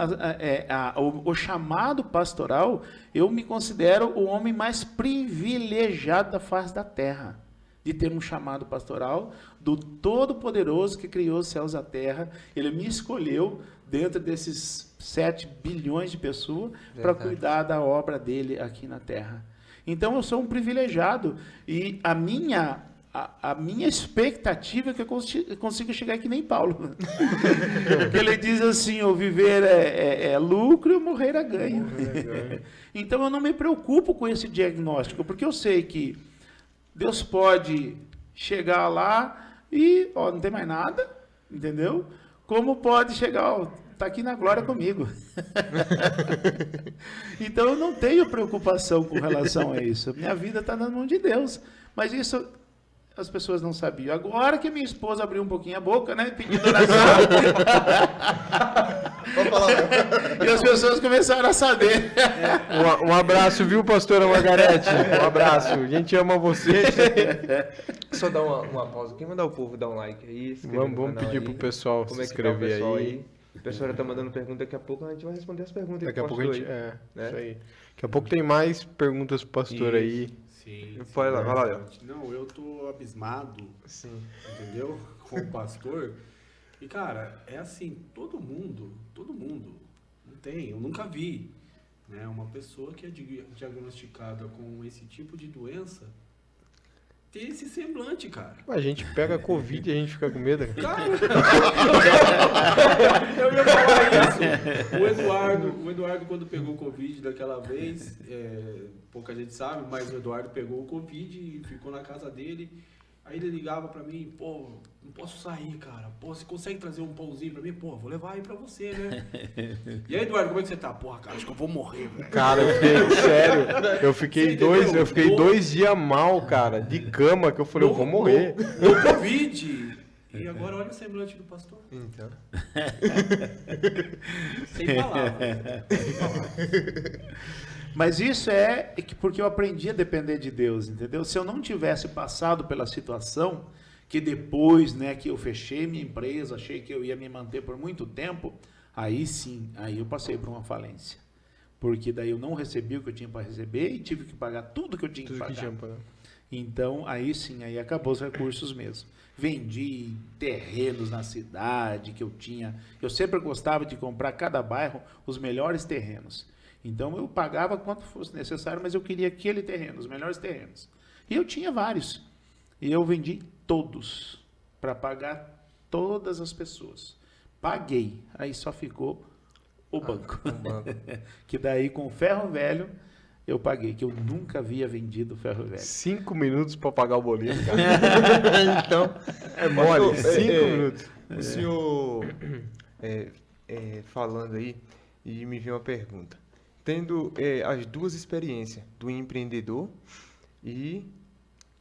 [SPEAKER 4] o chamado pastoral, eu me considero o homem mais privilegiado da face da terra, de ter um chamado pastoral do Todo-Poderoso que criou os céus e a terra. Ele me escolheu dentro desses 7 bilhões de pessoas para cuidar da obra dele aqui na terra. Então, eu sou um privilegiado e a minha expectativa é que eu consiga chegar que nem Paulo. Porque ele diz assim, o viver é lucro e o morrer é ganho. Então eu não me preocupo com esse diagnóstico, porque eu sei que Deus pode chegar lá e não tem mais nada, entendeu? Como pode chegar, está aqui na glória comigo. Então eu não tenho preocupação com relação a isso. Minha vida está na mão de Deus. Mas isso as pessoas não sabiam. Agora que minha esposa abriu um pouquinho a boca, né? Pedindo oração. E as pessoas começaram a saber.
[SPEAKER 1] Um abraço, viu, pastora Margarete? Um abraço. A gente ama você.
[SPEAKER 3] Só dar uma pausa aqui, mandar o povo dar um like aí.
[SPEAKER 1] Vamos pedir pro pessoal se inscrever aí.
[SPEAKER 3] O pessoal já tá mandando pergunta, daqui a pouco a gente vai responder as perguntas.
[SPEAKER 1] Daqui a pouco a gente... né? Isso aí. Daqui a pouco tem mais perguntas pro pastor aí.
[SPEAKER 2] Sim.
[SPEAKER 3] Vai lá, Léo.
[SPEAKER 2] Não, eu tô abismado,
[SPEAKER 3] sim,
[SPEAKER 2] entendeu? Com o pastor. E, cara, é assim, todo mundo, não tem, eu nunca vi, né? Uma pessoa que é diagnosticada com esse tipo de doença ter esse semblante, cara.
[SPEAKER 1] A gente pega Covid e a gente fica com medo.
[SPEAKER 2] Cara, eu ia falar isso. O Eduardo quando pegou Covid daquela vez, pouca gente sabe, mas o Eduardo pegou o Covid e ficou na casa dele. Aí ele ligava pra mim, pô, não posso sair, cara. Pô, você consegue trazer um pãozinho pra mim? Pô, vou levar aí pra você, né? E aí, Eduardo, como é que você tá? Porra, cara, acho que eu vou morrer, velho.
[SPEAKER 1] Cara, eu fiquei 2 dias mal, cara, de cama, que eu falei, eu vou morrer.
[SPEAKER 2] No Covid. E agora olha o semblante do pastor.
[SPEAKER 3] Então.
[SPEAKER 2] Sem palavras.
[SPEAKER 4] Mas isso porque eu aprendi a depender de Deus, entendeu? Se eu não tivesse passado pela situação, que depois, né, que eu fechei minha empresa, achei que eu ia me manter por muito tempo, aí sim, aí eu passei por uma falência. Porque daí eu não recebi o que eu tinha para receber e tive que pagar tudo que eu tinha que pagar. Então, aí sim, aí acabou os recursos mesmo. Vendi terrenos na cidade que eu tinha. Eu sempre gostava de comprar cada bairro os melhores terrenos. Então, eu pagava quanto fosse necessário, mas eu queria aquele terreno, os melhores terrenos. E eu tinha vários. E eu vendi todos para pagar todas as pessoas. Paguei. Aí só ficou o banco. Que daí, com ferro velho, eu paguei. Que eu nunca havia vendido ferro velho.
[SPEAKER 1] 5 minutos para pagar o boleto, cara. Então, é mole. 5 minutos.
[SPEAKER 3] O senhor falando aí, e me veio uma pergunta. tendo as duas experiências, do empreendedor e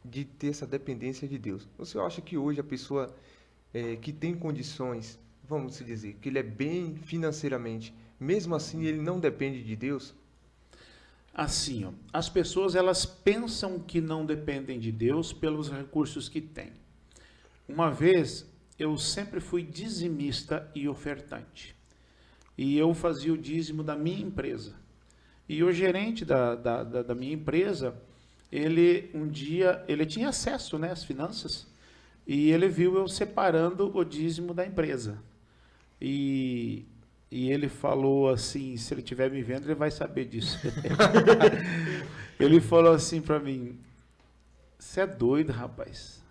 [SPEAKER 3] de ter essa dependência de Deus. Você acha que hoje a pessoa que tem condições, vamos dizer, que ele é bem financeiramente, mesmo assim ele não depende de Deus?
[SPEAKER 4] Assim, ó, as pessoas elas pensam que não dependem de Deus pelos recursos que têm. Uma vez, eu sempre fui dizimista e ofertante. E eu fazia o dízimo da minha empresa. E o gerente da minha empresa, ele um dia, ele tinha acesso, né, às finanças, e ele viu eu separando o dízimo da empresa. E ele falou assim, se ele estiver me vendo, ele vai saber disso. Ele falou assim para mim, você é doido, rapaz.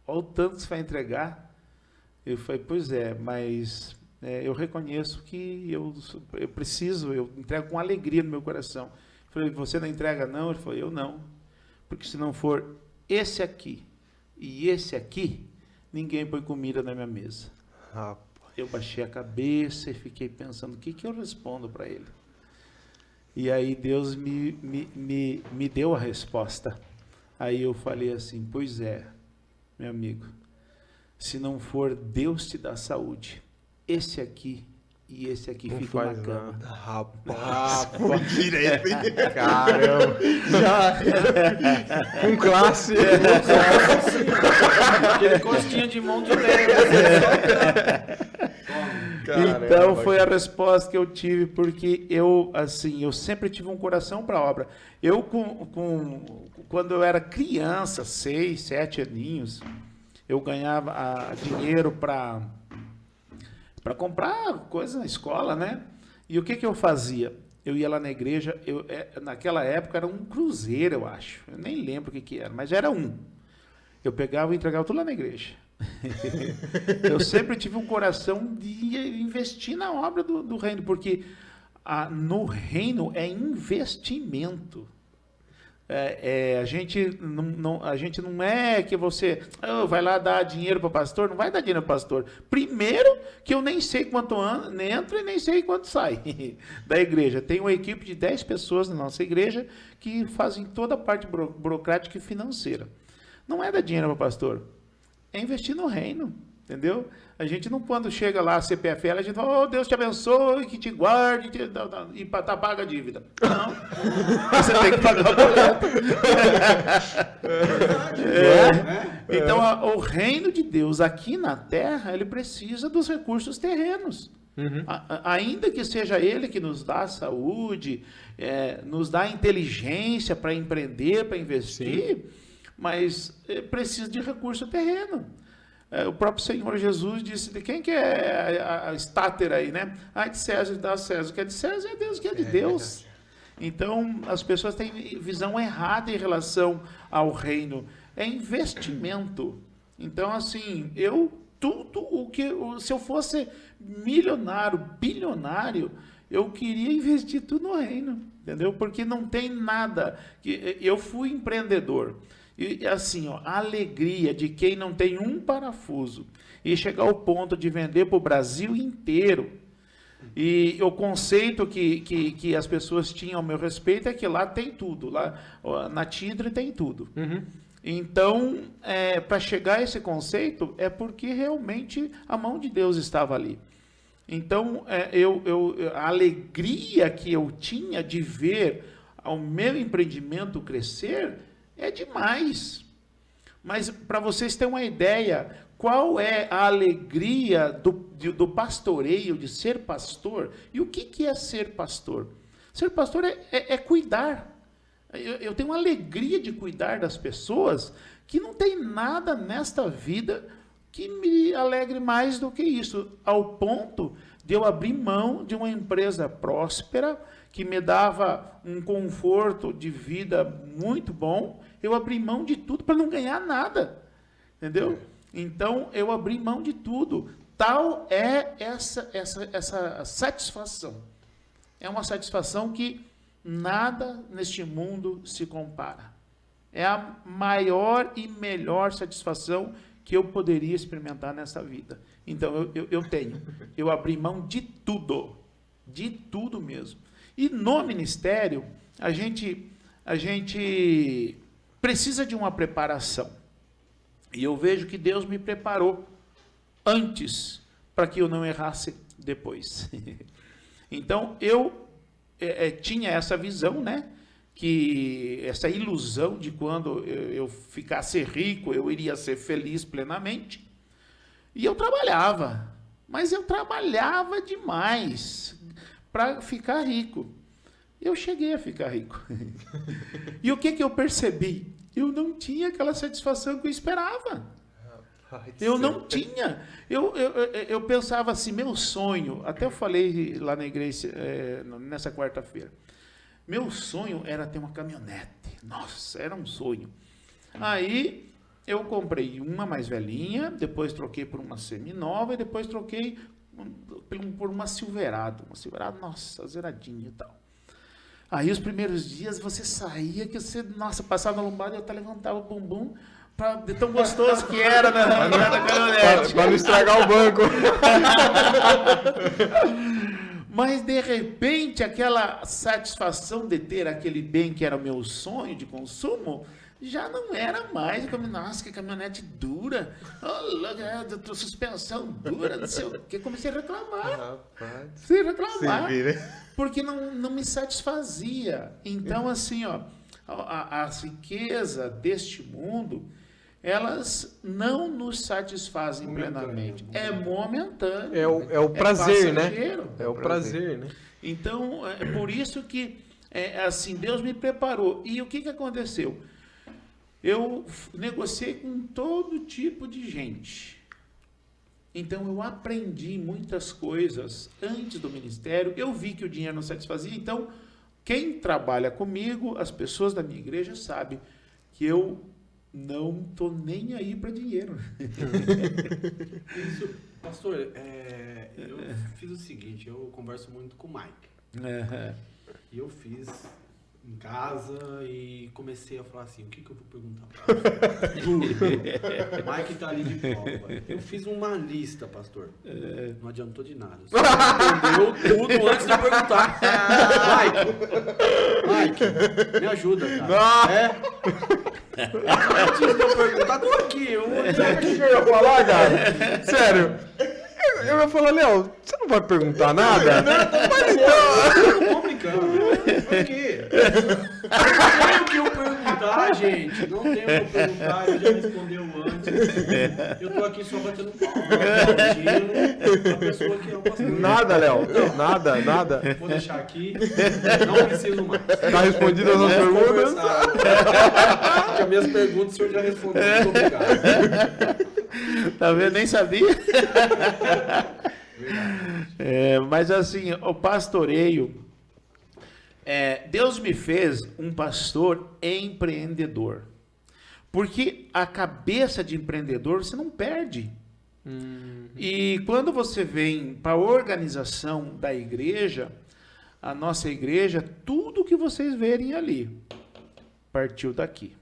[SPEAKER 4] Olha o tanto que você vai entregar. Eu falei, pois é, mas eu reconheço que eu preciso, eu entrego com alegria no meu coração. Eu falei, você não entrega não? Ele falou, eu não. Porque se não for esse aqui e esse aqui, ninguém põe comida na minha mesa. Eu baixei a cabeça e fiquei pensando, o que eu respondo para ele? E aí Deus me deu a resposta. Aí eu falei assim, pois é, meu amigo, se não for Deus te dar saúde, esse aqui e esse aqui não fica na cama.
[SPEAKER 1] Rapaz, direito, hein? Caramba. Com classe.
[SPEAKER 2] Aquele costinha de mão de leve.
[SPEAKER 4] Então foi a resposta que eu tive, porque eu sempre tive um coração para a obra. Eu, quando eu era criança, 6, 7 aninhos, eu ganhava dinheiro para comprar coisa na escola, né? E o que eu fazia? Eu ia lá na igreja, naquela época era um cruzeiro, eu acho. Eu nem lembro o que era, mas era um. Eu pegava e entregava tudo lá na igreja. Eu sempre tive um coração de investir na obra do reino, porque no reino é investimento. A gente não é que você vai lá dar dinheiro para o pastor, não vai dar dinheiro para o pastor. Primeiro, que eu nem sei quanto entra e nem sei quanto sai da igreja. Tem uma equipe de 10 pessoas na nossa igreja que fazem toda a parte burocrática e financeira. Não é dar dinheiro para o pastor, é investir no reino, entendeu? A gente não, quando chega lá a CPFL, a gente fala, Deus te abençoe, que te guarde, e paga a dívida. Não, você tem que pagar o boleto. Então, o reino de Deus aqui na terra, ele precisa dos recursos terrenos. Uhum. Ainda que seja ele que nos dá saúde, nos dá inteligência para empreender, para investir, sim, mas precisa de recurso terreno. O próprio Senhor Jesus disse, de quem que é a estáter aí, né? De César, dá a César. O que é de César é Deus, o que é de Deus. Então, as pessoas têm visão errada em relação ao reino. É investimento. Então, assim, se eu fosse milionário, bilionário, eu queria investir tudo no reino, entendeu? Porque não tem nada. Eu fui empreendedor. E assim, a alegria de quem não tem um parafuso e chegar ao ponto de vender para o Brasil inteiro. E o conceito que as pessoas tinham ao meu respeito é que lá tem tudo. Lá na Tidre tem tudo. Uhum. Então, para chegar a esse conceito, é porque realmente a mão de Deus estava ali. Então, a alegria que eu tinha de ver o meu empreendimento crescer é demais. Mas para vocês terem uma ideia, qual é a alegria do pastoreio, de ser pastor? E o que é ser pastor? Ser pastor é cuidar. Eu tenho uma alegria de cuidar das pessoas que não tem nada nesta vida que me alegre mais do que isso, ao ponto de eu abrir mão de uma empresa próspera, que me dava um conforto de vida muito bom, eu abri mão de tudo para não ganhar nada, entendeu? Então, eu abri mão de tudo. Tal é essa satisfação. É uma satisfação que nada neste mundo se compara. É a maior e melhor satisfação que eu poderia experimentar nessa vida. Então, eu abri mão de tudo mesmo. E no ministério, a gente precisa de uma preparação. E eu vejo que Deus me preparou antes, para que eu não errasse depois. Então, eu tinha essa visão, né? Que essa ilusão de quando eu ficasse rico, eu iria ser feliz plenamente. E eu trabalhava, mas eu trabalhava demais para ficar rico. Eu cheguei a ficar rico. E o que eu percebi? Eu não tinha aquela satisfação que eu esperava. Eu não tinha. Eu pensava assim, meu sonho, até eu falei lá na igreja nessa quarta-feira, meu sonho era ter uma caminhonete. Nossa, era um sonho. Aí eu comprei uma mais velhinha, depois troquei por uma seminova e depois troquei por uma Silverado. Uma Silverado, nossa, zeradinha e tal. Aí os primeiros dias você saía, que você, nossa, passava na lombada e eu até levantava o bumbum de tão gostoso que era na caminhonete.
[SPEAKER 1] Para não estragar o banco.
[SPEAKER 4] Mas de repente aquela satisfação de ter aquele bem que era o meu sonho de consumo, já não era mais. Nossa, que caminhonete dura, suspensão dura, não sei o que. Comecei a reclamar. Comecei a reclamar. Porque não me satisfazia. Então, assim, ó, a riqueza deste mundo, elas não nos satisfazem plenamente. É momentâneo.
[SPEAKER 1] É o prazer, né?
[SPEAKER 4] É
[SPEAKER 1] o prazer, né?
[SPEAKER 4] Então, é por isso que, assim, Deus me preparou. E o que aconteceu? Eu negociei com todo tipo de gente. Então, eu aprendi muitas coisas antes do ministério. Eu vi que o dinheiro não satisfazia. Então, quem trabalha comigo, as pessoas da minha igreja, sabem que eu não estou nem aí para dinheiro.
[SPEAKER 2] Isso, pastor, eu fiz o seguinte, eu converso muito com o Mike. E eu fiz em casa e comecei a falar assim, o que eu vou perguntar para você? Juro. O Mike tá ali de prova. Eu fiz uma lista, pastor. Não adiantou de nada. Você respondeu tudo antes de eu perguntar. Mike, me ajuda, cara. Antes de eu perguntar, tô aqui.
[SPEAKER 1] Sabe o que eu ia falar, cara? Sério. Eu ia falar, Léo, você não vai perguntar nada?
[SPEAKER 2] Mas então... Eu não tô brincando. Por quê? Não tem o que eu perguntar, gente. Não tem o que eu perguntar. Ele já respondeu antes. Eu tô aqui só batendo palma. A pessoa que é o pastor.
[SPEAKER 1] Nada, Léo. Nada.
[SPEAKER 2] Vou deixar aqui. Não preciso mais.
[SPEAKER 1] Tá respondido as suas perguntas?
[SPEAKER 2] Porque as minhas perguntas o senhor já respondeu. Muito obrigado.
[SPEAKER 4] Tá vendo? Nem sabia. Mas assim, o pastoreio, Deus me fez um pastor empreendedor. Porque a cabeça de empreendedor você não perde. E quando você vem para a organização da igreja, a nossa igreja, tudo que vocês verem ali, partiu daqui.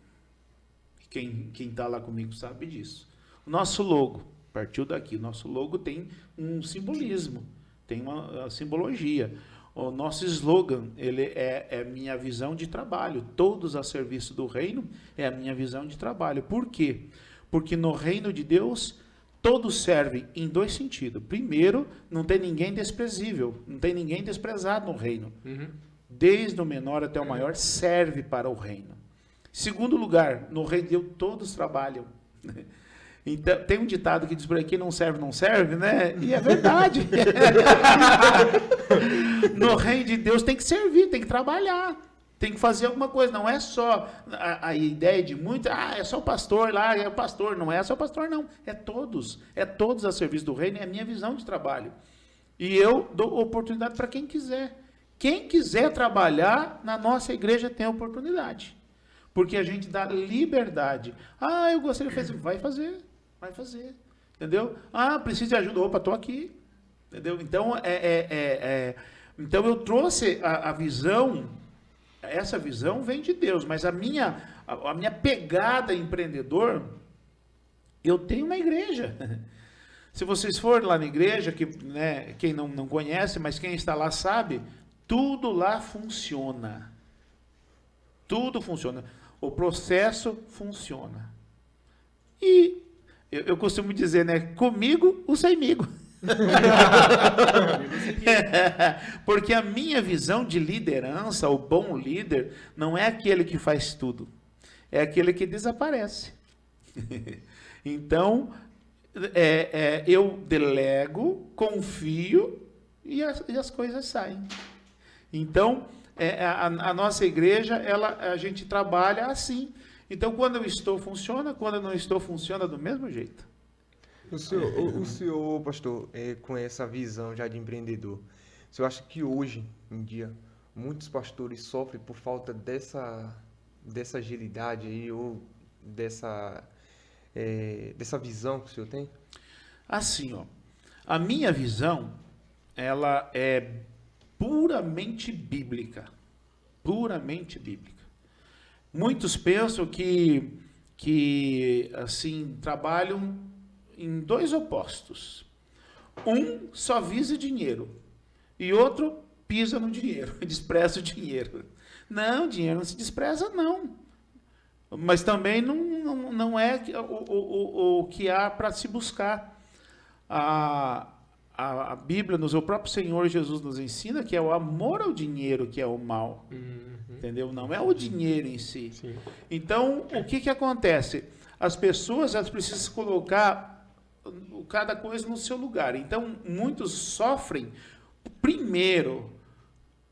[SPEAKER 4] Quem está lá comigo sabe disso. O nosso logo partiu daqui. O nosso logo tem um simbolismo, tem uma simbologia. O nosso slogan, ele é minha visão de trabalho. Todos a serviço do reino é a minha visão de trabalho. Por quê? Porque no reino de Deus, todos servem em dois sentidos. Primeiro, não tem ninguém desprezível, não tem ninguém desprezado no reino. Desde o menor até o maior, serve para o reino. Segundo lugar, no reino de Deus, todos trabalham. Então, tem um ditado que diz por aqui, não serve, né? E é verdade. No reino de Deus tem que servir, tem que trabalhar, tem que fazer alguma coisa. Não é só a ideia de muitos, é só o pastor lá, é o pastor. Não é só o pastor, não. É todos a serviço do reino, é a minha visão de trabalho. E eu dou oportunidade para quem quiser. Quem quiser trabalhar na nossa igreja tem oportunidade. Porque a gente dá liberdade. Eu gostaria de fazer. Vai fazer. Entendeu? Preciso de ajuda. Opa, estou aqui. Entendeu? Então, então eu trouxe a visão, essa visão vem de Deus, mas a minha pegada empreendedor, eu tenho uma igreja. Se vocês forem lá na igreja, quem não conhece, mas quem está lá sabe, Tudo lá funciona. Tudo funciona. O processo funciona. E eu costumo dizer, né? Comigo, o semigo. Porque a minha visão de liderança, o bom líder, não é aquele que faz tudo. É aquele que desaparece. Então, eu delego, confio e as coisas saem. Então, a nossa igreja, a gente trabalha assim. Então, quando eu estou, funciona. Quando eu não estou, funciona do mesmo jeito.
[SPEAKER 3] O senhor, pastor, com essa visão já de empreendedor, o senhor acha que hoje em dia muitos pastores sofrem por falta dessa agilidade aí, ou dessa visão que o senhor tem?
[SPEAKER 4] Assim, ó, a minha visão, ela é puramente bíblica. Puramente bíblica. Muitos pensam que assim, trabalham em dois opostos. Um só visa dinheiro e outro pisa no dinheiro, despreza o dinheiro. Não, dinheiro não se despreza, não. Mas também não é o que há para se buscar. A Bíblia, o próprio Senhor Jesus nos ensina que é o amor ao dinheiro que é o mal. Entendeu? Não é o dinheiro em si.
[SPEAKER 1] Sim.
[SPEAKER 4] Então, o que acontece? As pessoas elas precisam colocar cada coisa no seu lugar. Então, muitos sofrem, primeiro,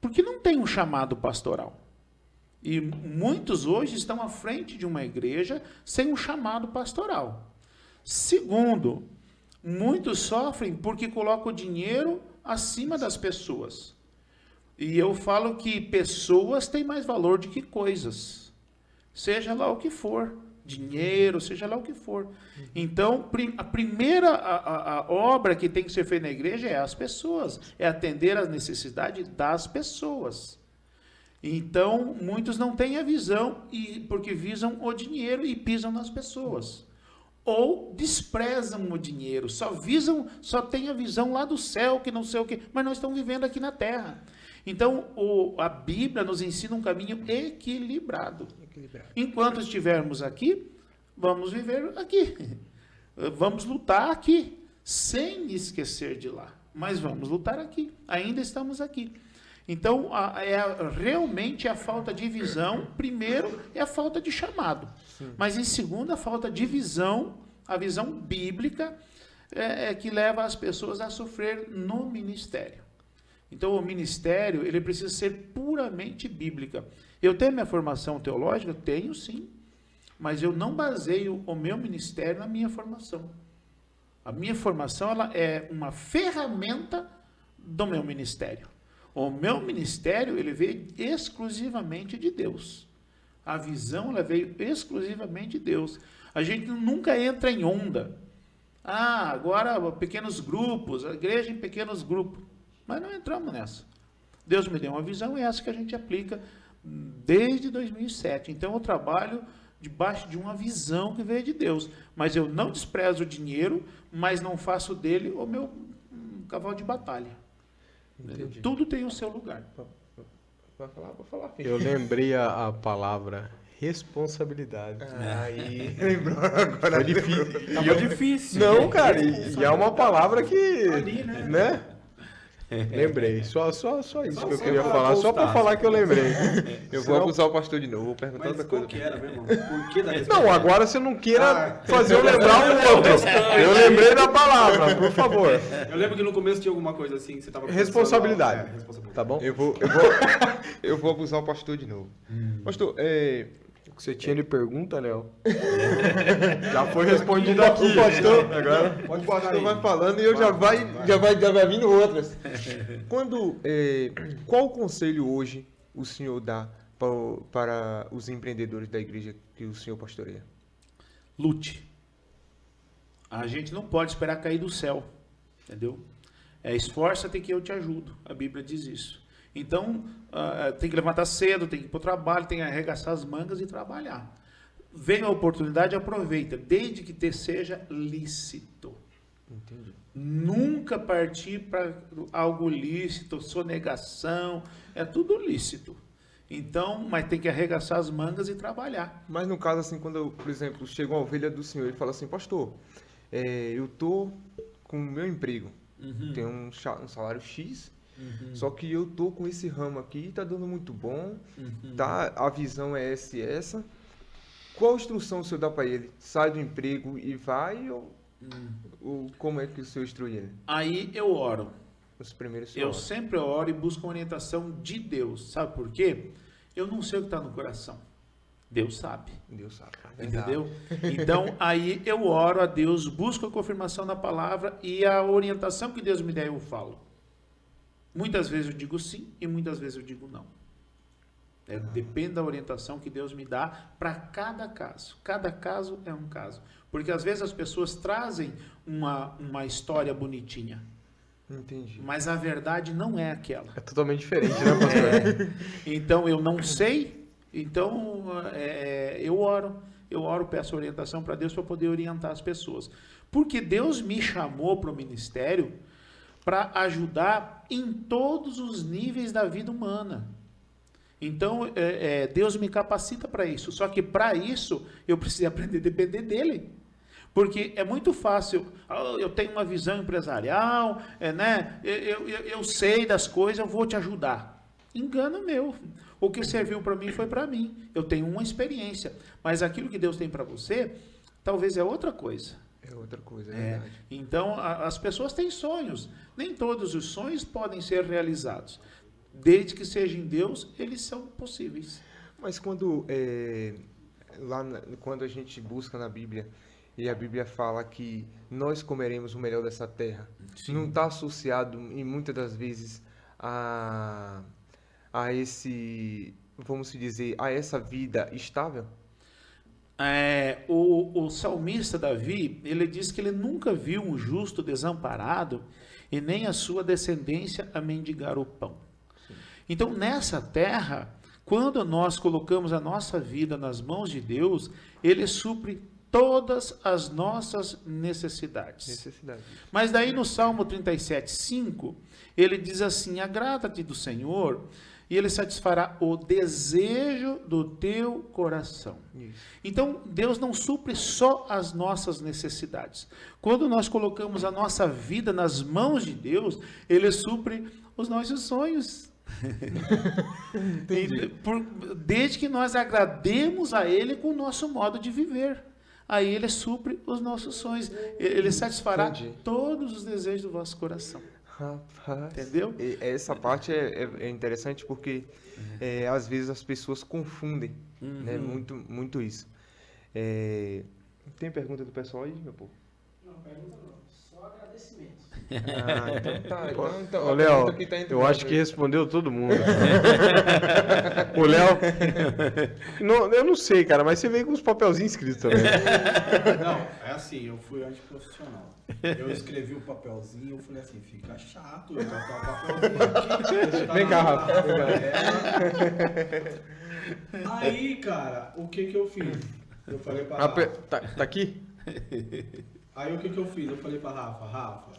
[SPEAKER 4] porque não tem um chamado pastoral. E muitos hoje estão à frente de uma igreja sem um chamado pastoral. Segundo, muitos sofrem porque colocam o dinheiro acima das pessoas. E eu falo que pessoas têm mais valor do que coisas. Seja lá o que for. Dinheiro, seja lá o que for. Então, a primeira a obra que tem que ser feita na igreja é as pessoas. É atender às necessidades das pessoas. Então, muitos não têm a visão, porque visam o dinheiro e pisam nas pessoas. Ou desprezam o dinheiro, só têm a visão lá do céu, que não sei o que, mas não estão vivendo aqui na terra. Então, a Bíblia nos ensina um caminho equilibrado. Enquanto estivermos aqui, vamos viver aqui. Vamos lutar aqui, sem esquecer de lá. Mas vamos lutar aqui. Ainda estamos aqui. Então, realmente a falta de visão, primeiro, é a falta de chamado. Sim. Mas, em segundo, a falta de visão, a visão bíblica, é que leva as pessoas a sofrer no ministério. Então, o ministério, ele precisa ser puramente bíblica. Eu tenho minha formação teológica? Tenho, sim. Mas eu não baseio o meu ministério na minha formação. A minha formação ela é uma ferramenta do meu ministério. O meu ministério, ele veio exclusivamente de Deus. A visão, ela veio exclusivamente de Deus. A gente nunca entra em onda. Agora pequenos grupos, a igreja em pequenos grupos. Mas não entramos nessa. Deus me deu uma visão e essa que a gente aplica desde 2007. Então eu trabalho debaixo de uma visão que veio de Deus. Mas eu não desprezo o dinheiro, mas não faço dele o meu cavalo de batalha. Entendi. Tudo tem o seu lugar.
[SPEAKER 3] Vai falar.
[SPEAKER 1] Eu lembrei a palavra responsabilidade.
[SPEAKER 3] Aí, lembrou agora.
[SPEAKER 1] Foi difícil.
[SPEAKER 2] Tava difícil.
[SPEAKER 1] Não, cara, e é uma palavra que...
[SPEAKER 2] Ali, né?
[SPEAKER 1] Lembrei, só isso que eu queria falar, só para falar que eu lembrei.
[SPEAKER 3] Eu vou abusar o pastor de novo, vou perguntar outra coisa.
[SPEAKER 2] Qual que era mesmo? Por que da
[SPEAKER 1] Não, agora você não queira fazer eu lembrar o outro. Eu lembrei da palavra, por favor.
[SPEAKER 2] Eu lembro que no começo tinha alguma coisa assim que você tava
[SPEAKER 1] responsabilidade. Tá bom?
[SPEAKER 3] Eu vou abusar o pastor de novo. Pastor,
[SPEAKER 1] O que você tinha de pergunta, Léo? Já foi respondido aqui.
[SPEAKER 3] O pastor vai falando e eu já vai vindo outras. Qual conselho hoje o senhor dá para os empreendedores da igreja que o senhor pastoreia?
[SPEAKER 4] Lute. A gente não pode esperar cair do céu, entendeu? Esforça-te que eu te ajudo. A Bíblia diz isso. Então, tem que levantar cedo, tem que ir para o trabalho, tem que arregaçar as mangas e trabalhar. Vem a oportunidade, aproveita, desde que seja lícito.
[SPEAKER 3] Entendi.
[SPEAKER 4] Nunca partir para algo lícito, sonegação, é tudo lícito. Então, mas tem que arregaçar as mangas e trabalhar.
[SPEAKER 3] Mas no caso, assim, quando, por exemplo, chega uma ovelha do senhor e fala assim, pastor, eu tô com o meu emprego, tenho um salário X, só que eu tô com esse ramo aqui, tá dando muito bom, tá, a visão é essa. Qual instrução o senhor dá para ele? Sai do emprego e vai ou como é que o senhor instrui ele?
[SPEAKER 4] Aí eu oro.
[SPEAKER 3] Os primeiros
[SPEAKER 4] Eu sempre oro e busco a orientação de Deus. Sabe por quê? Eu não sei o que está no coração. Deus sabe.
[SPEAKER 3] Deus sabe.
[SPEAKER 4] Entendeu? Então, aí eu oro a Deus, busco a confirmação da palavra e a orientação que Deus me der, eu falo. Muitas vezes eu digo sim e muitas vezes eu digo não. Depende da orientação que Deus me dá para cada caso. Cada caso é um caso. Porque às vezes as pessoas trazem uma história bonitinha.
[SPEAKER 3] Entendi.
[SPEAKER 4] Mas a verdade não é aquela.
[SPEAKER 1] É totalmente diferente, né, pastor?
[SPEAKER 4] Então eu não sei, então eu oro, peço orientação para Deus para poder orientar as pessoas. Porque Deus me chamou para o ministério para ajudar em todos os níveis da vida humana. Então Deus me capacita para isso. Só que para isso eu preciso aprender a depender dele. Porque é muito fácil, eu tenho uma visão empresarial, né? Eu sei das coisas, eu vou te ajudar. Engano meu. O que serviu para mim foi para mim. Eu tenho uma experiência. Mas aquilo que Deus tem para você, talvez é outra coisa.
[SPEAKER 3] É outra coisa, é verdade.
[SPEAKER 4] Então, as pessoas têm sonhos. Nem todos os sonhos podem ser realizados. Desde que seja em Deus, eles são possíveis.
[SPEAKER 3] Mas quando a gente busca na Bíblia, e a Bíblia fala que nós comeremos o melhor dessa terra,
[SPEAKER 4] Sim.
[SPEAKER 3] não está associado, e muitas das vezes, a esse, vamos dizer, a essa vida estável?
[SPEAKER 4] O salmista Davi, ele diz que ele nunca viu um justo desamparado e nem a sua descendência a mendigar o pão. Sim. Então, nessa terra, quando nós colocamos a nossa vida nas mãos de Deus, Ele supre todas as nossas necessidades. Mas daí no Salmo 37:5, ele diz assim: agrada-te do Senhor e Ele satisfará o desejo do teu coração. Isso. Então, Deus não supre só as nossas necessidades. Quando nós colocamos a nossa vida nas mãos de Deus, Ele supre os nossos sonhos. Desde que nós agrademos a Ele com o nosso modo de viver. Aí Ele supre os nossos sonhos. Ele satisfará todos os desejos do vosso coração.
[SPEAKER 3] Rapaz,
[SPEAKER 4] entendeu?
[SPEAKER 3] Essa parte é interessante porque às vezes as pessoas confundem, né? Muito isso. Tem pergunta do pessoal aí, meu povo?
[SPEAKER 5] Não, pergunta não. Só agradecimento.
[SPEAKER 3] Então,
[SPEAKER 1] ô, Léo, eu acho que respondeu todo mundo. O Léo, eu não sei, cara, mas você veio com os papelzinhos escritos também.
[SPEAKER 2] Não, é assim, eu fui antiprofissional. Eu escrevi o papelzinho, eu falei assim, fica chato, eu botar o papelzinho aqui.
[SPEAKER 3] Vem cá, Rafa.
[SPEAKER 2] Aí, cara, o que eu fiz? Eu falei pra Rafa.
[SPEAKER 1] Tá aqui?
[SPEAKER 2] Aí o que eu fiz? Eu falei pra Rafa,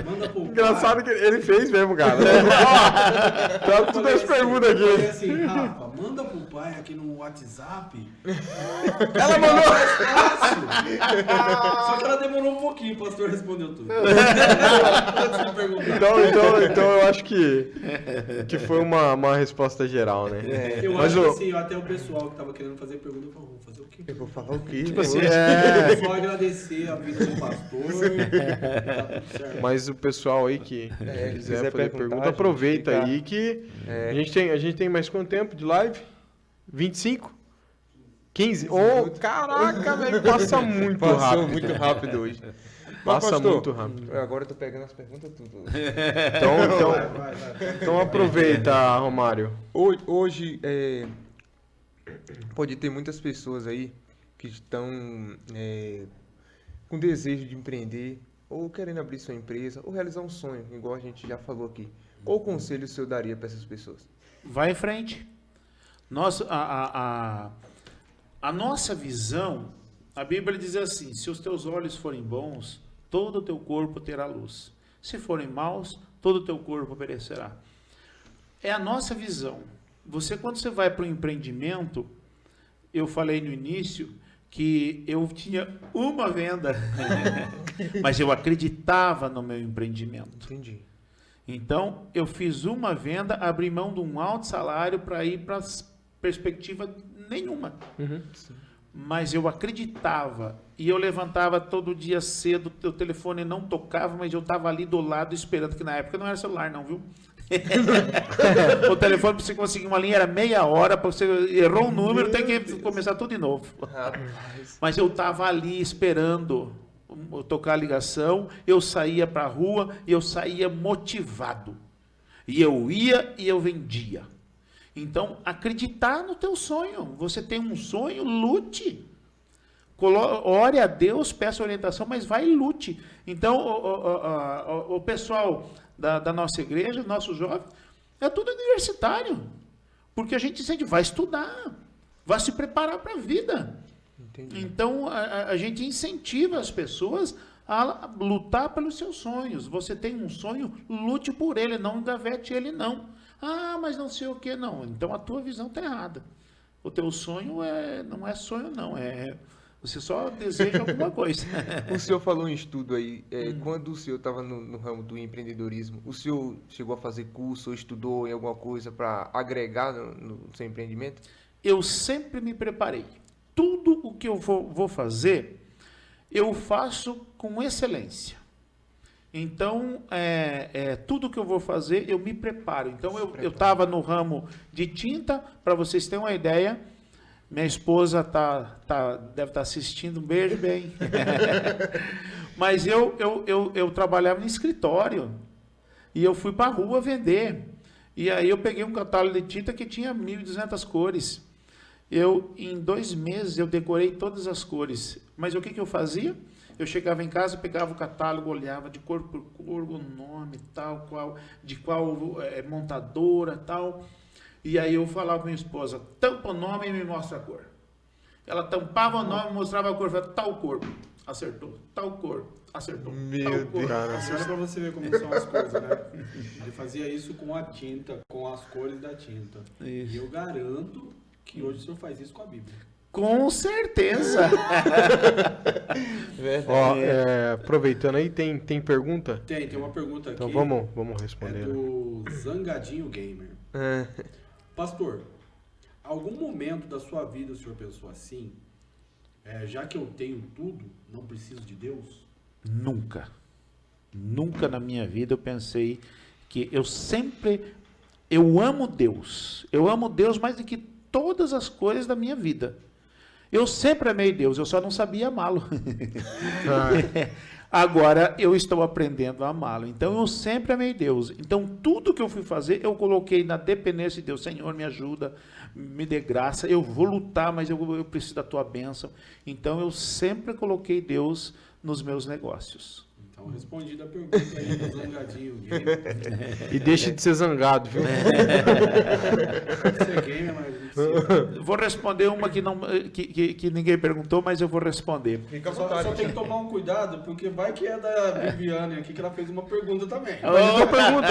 [SPEAKER 2] manda pro
[SPEAKER 1] engraçado
[SPEAKER 2] pai.
[SPEAKER 1] Que ele fez mesmo, cara. Tá tudo as perguntas aqui.
[SPEAKER 2] Eu falei assim, Rafa, manda pro pai aqui no WhatsApp.
[SPEAKER 1] Ela mandou.
[SPEAKER 2] Só que ela demorou um pouquinho, o pastor respondeu tudo.
[SPEAKER 1] Então eu acho que foi uma resposta geral, né?
[SPEAKER 2] Eu acho que assim, até o pessoal que tava querendo fazer pergunta, eu falei, vou fazer o quê?
[SPEAKER 3] Eu vou falar o quê?
[SPEAKER 1] Tipo assim,
[SPEAKER 2] só agradecer a vida do pastor. Tá tudo certo.
[SPEAKER 1] Mas o pessoal aí que quiser fazer pergunta, aproveita
[SPEAKER 3] fica...
[SPEAKER 1] aí que a gente tem mais quanto tempo de live? 25? 15? Oh, caraca, velho, passa muito rápido.
[SPEAKER 3] Passou muito rápido hoje.
[SPEAKER 1] Passa muito rápido.
[SPEAKER 3] Agora eu tô pegando as perguntas tudo.
[SPEAKER 1] Então aproveita, Romário.
[SPEAKER 3] Hoje pode ter muitas pessoas aí que estão com desejo de empreender, ou querendo abrir sua empresa, ou realizar um sonho, igual a gente já falou aqui. Qual conselho o senhor daria para essas pessoas?
[SPEAKER 4] Vai em frente. A nossa visão A Bíblia diz assim: se os teus olhos forem bons, todo o teu corpo terá luz. Se forem maus, todo o teu corpo perecerá. É a nossa visão. Quando você vai para o empreendimento, eu falei no início que eu tinha uma venda, mas eu acreditava no meu empreendimento.
[SPEAKER 3] Entendi.
[SPEAKER 4] Então, eu fiz uma venda, abri mão de um alto salário para ir para perspectiva nenhuma. Mas eu acreditava, e eu levantava todo dia cedo, o telefone não tocava, mas eu estava ali do lado esperando, que na época não era celular não, viu? O telefone para você conseguir uma linha era meia hora, para você errou um número, tem que começar tudo de novo. Mas eu estava ali esperando tocar a ligação, eu saía para a rua, eu saía motivado. E eu ia e eu vendia. Então, acreditar no teu sonho. Você tem um sonho, lute. Ore a Deus, peça orientação, mas vai e lute. Então, o pessoal da nossa igreja, nosso jovem, é tudo universitário. Porque a gente sempre vai estudar, vai se preparar para a vida. Entendi. Então, a gente incentiva as pessoas a lutar pelos seus sonhos. Você tem um sonho, lute por ele, não engavete ele, não. Ah, mas não sei o que, não. Então, a tua visão está errada. O teu sonho não é sonho, não. Você só deseja alguma coisa.
[SPEAKER 3] O senhor falou em estudo aí. Quando o senhor estava no ramo do empreendedorismo, o senhor chegou a fazer curso ou estudou em alguma coisa para agregar no seu empreendimento?
[SPEAKER 4] Eu sempre me preparei. Tudo o que eu vou fazer, eu faço com excelência. Então, tudo que eu vou fazer, eu me preparo. Então, eu estava no ramo de tinta, para vocês terem uma ideia. Minha esposa deve estar assistindo, um beijo bem. Mas eu trabalhava no escritório, e eu fui para a rua vender. E aí eu peguei um catálogo de tinta que tinha 1.200 cores. Em 2 meses, eu decorei todas as cores. Mas o que eu fazia? Eu chegava em casa, pegava o catálogo, olhava de cor por cor, o nome, de qual montadora, tal. E aí eu falava com minha esposa, tampa o nome e me mostra a cor. Ela tampava o nome, mostrava a cor, falava, tal cor, acertou. Tal cor, acertou.
[SPEAKER 3] Meu Deus.
[SPEAKER 2] Agora para você ver como são as coisas, né? Ele fazia isso com a tinta, com as cores da tinta. Isso. E eu garanto que hoje o senhor faz isso com a Bíblia.
[SPEAKER 4] Com certeza.
[SPEAKER 1] Aproveitando aí, tem pergunta?
[SPEAKER 2] Tem uma pergunta aqui.
[SPEAKER 1] Então vamos responder.
[SPEAKER 2] É do Zangadinho Gamer. Pastor, algum momento da sua vida o senhor pensou assim, já que eu tenho tudo, não preciso de Deus?
[SPEAKER 4] Nunca. Nunca na minha vida eu pensei que eu amo Deus. Eu amo Deus mais do que todas as coisas da minha vida. Eu sempre amei Deus, eu só não sabia amá-lo. Agora eu estou aprendendo a amá-lo. Então eu sempre amei Deus. Então tudo que eu fui fazer, eu coloquei na dependência de Deus. Senhor, me ajuda, me dê graça. Eu vou lutar, mas eu preciso da tua bênção. Então eu sempre coloquei Deus nos meus negócios.
[SPEAKER 2] Então, respondida a pergunta aí do Zangadinho Gamer.
[SPEAKER 1] E deixe de ser zangado, viu?
[SPEAKER 2] Pode ser gamer, mas...
[SPEAKER 4] Vou responder uma que ninguém perguntou, mas eu vou responder.
[SPEAKER 3] Fica à vontade.
[SPEAKER 2] Só tem que tomar um cuidado, porque vai que é da Viviane aqui, que ela fez uma pergunta também.
[SPEAKER 1] Mas então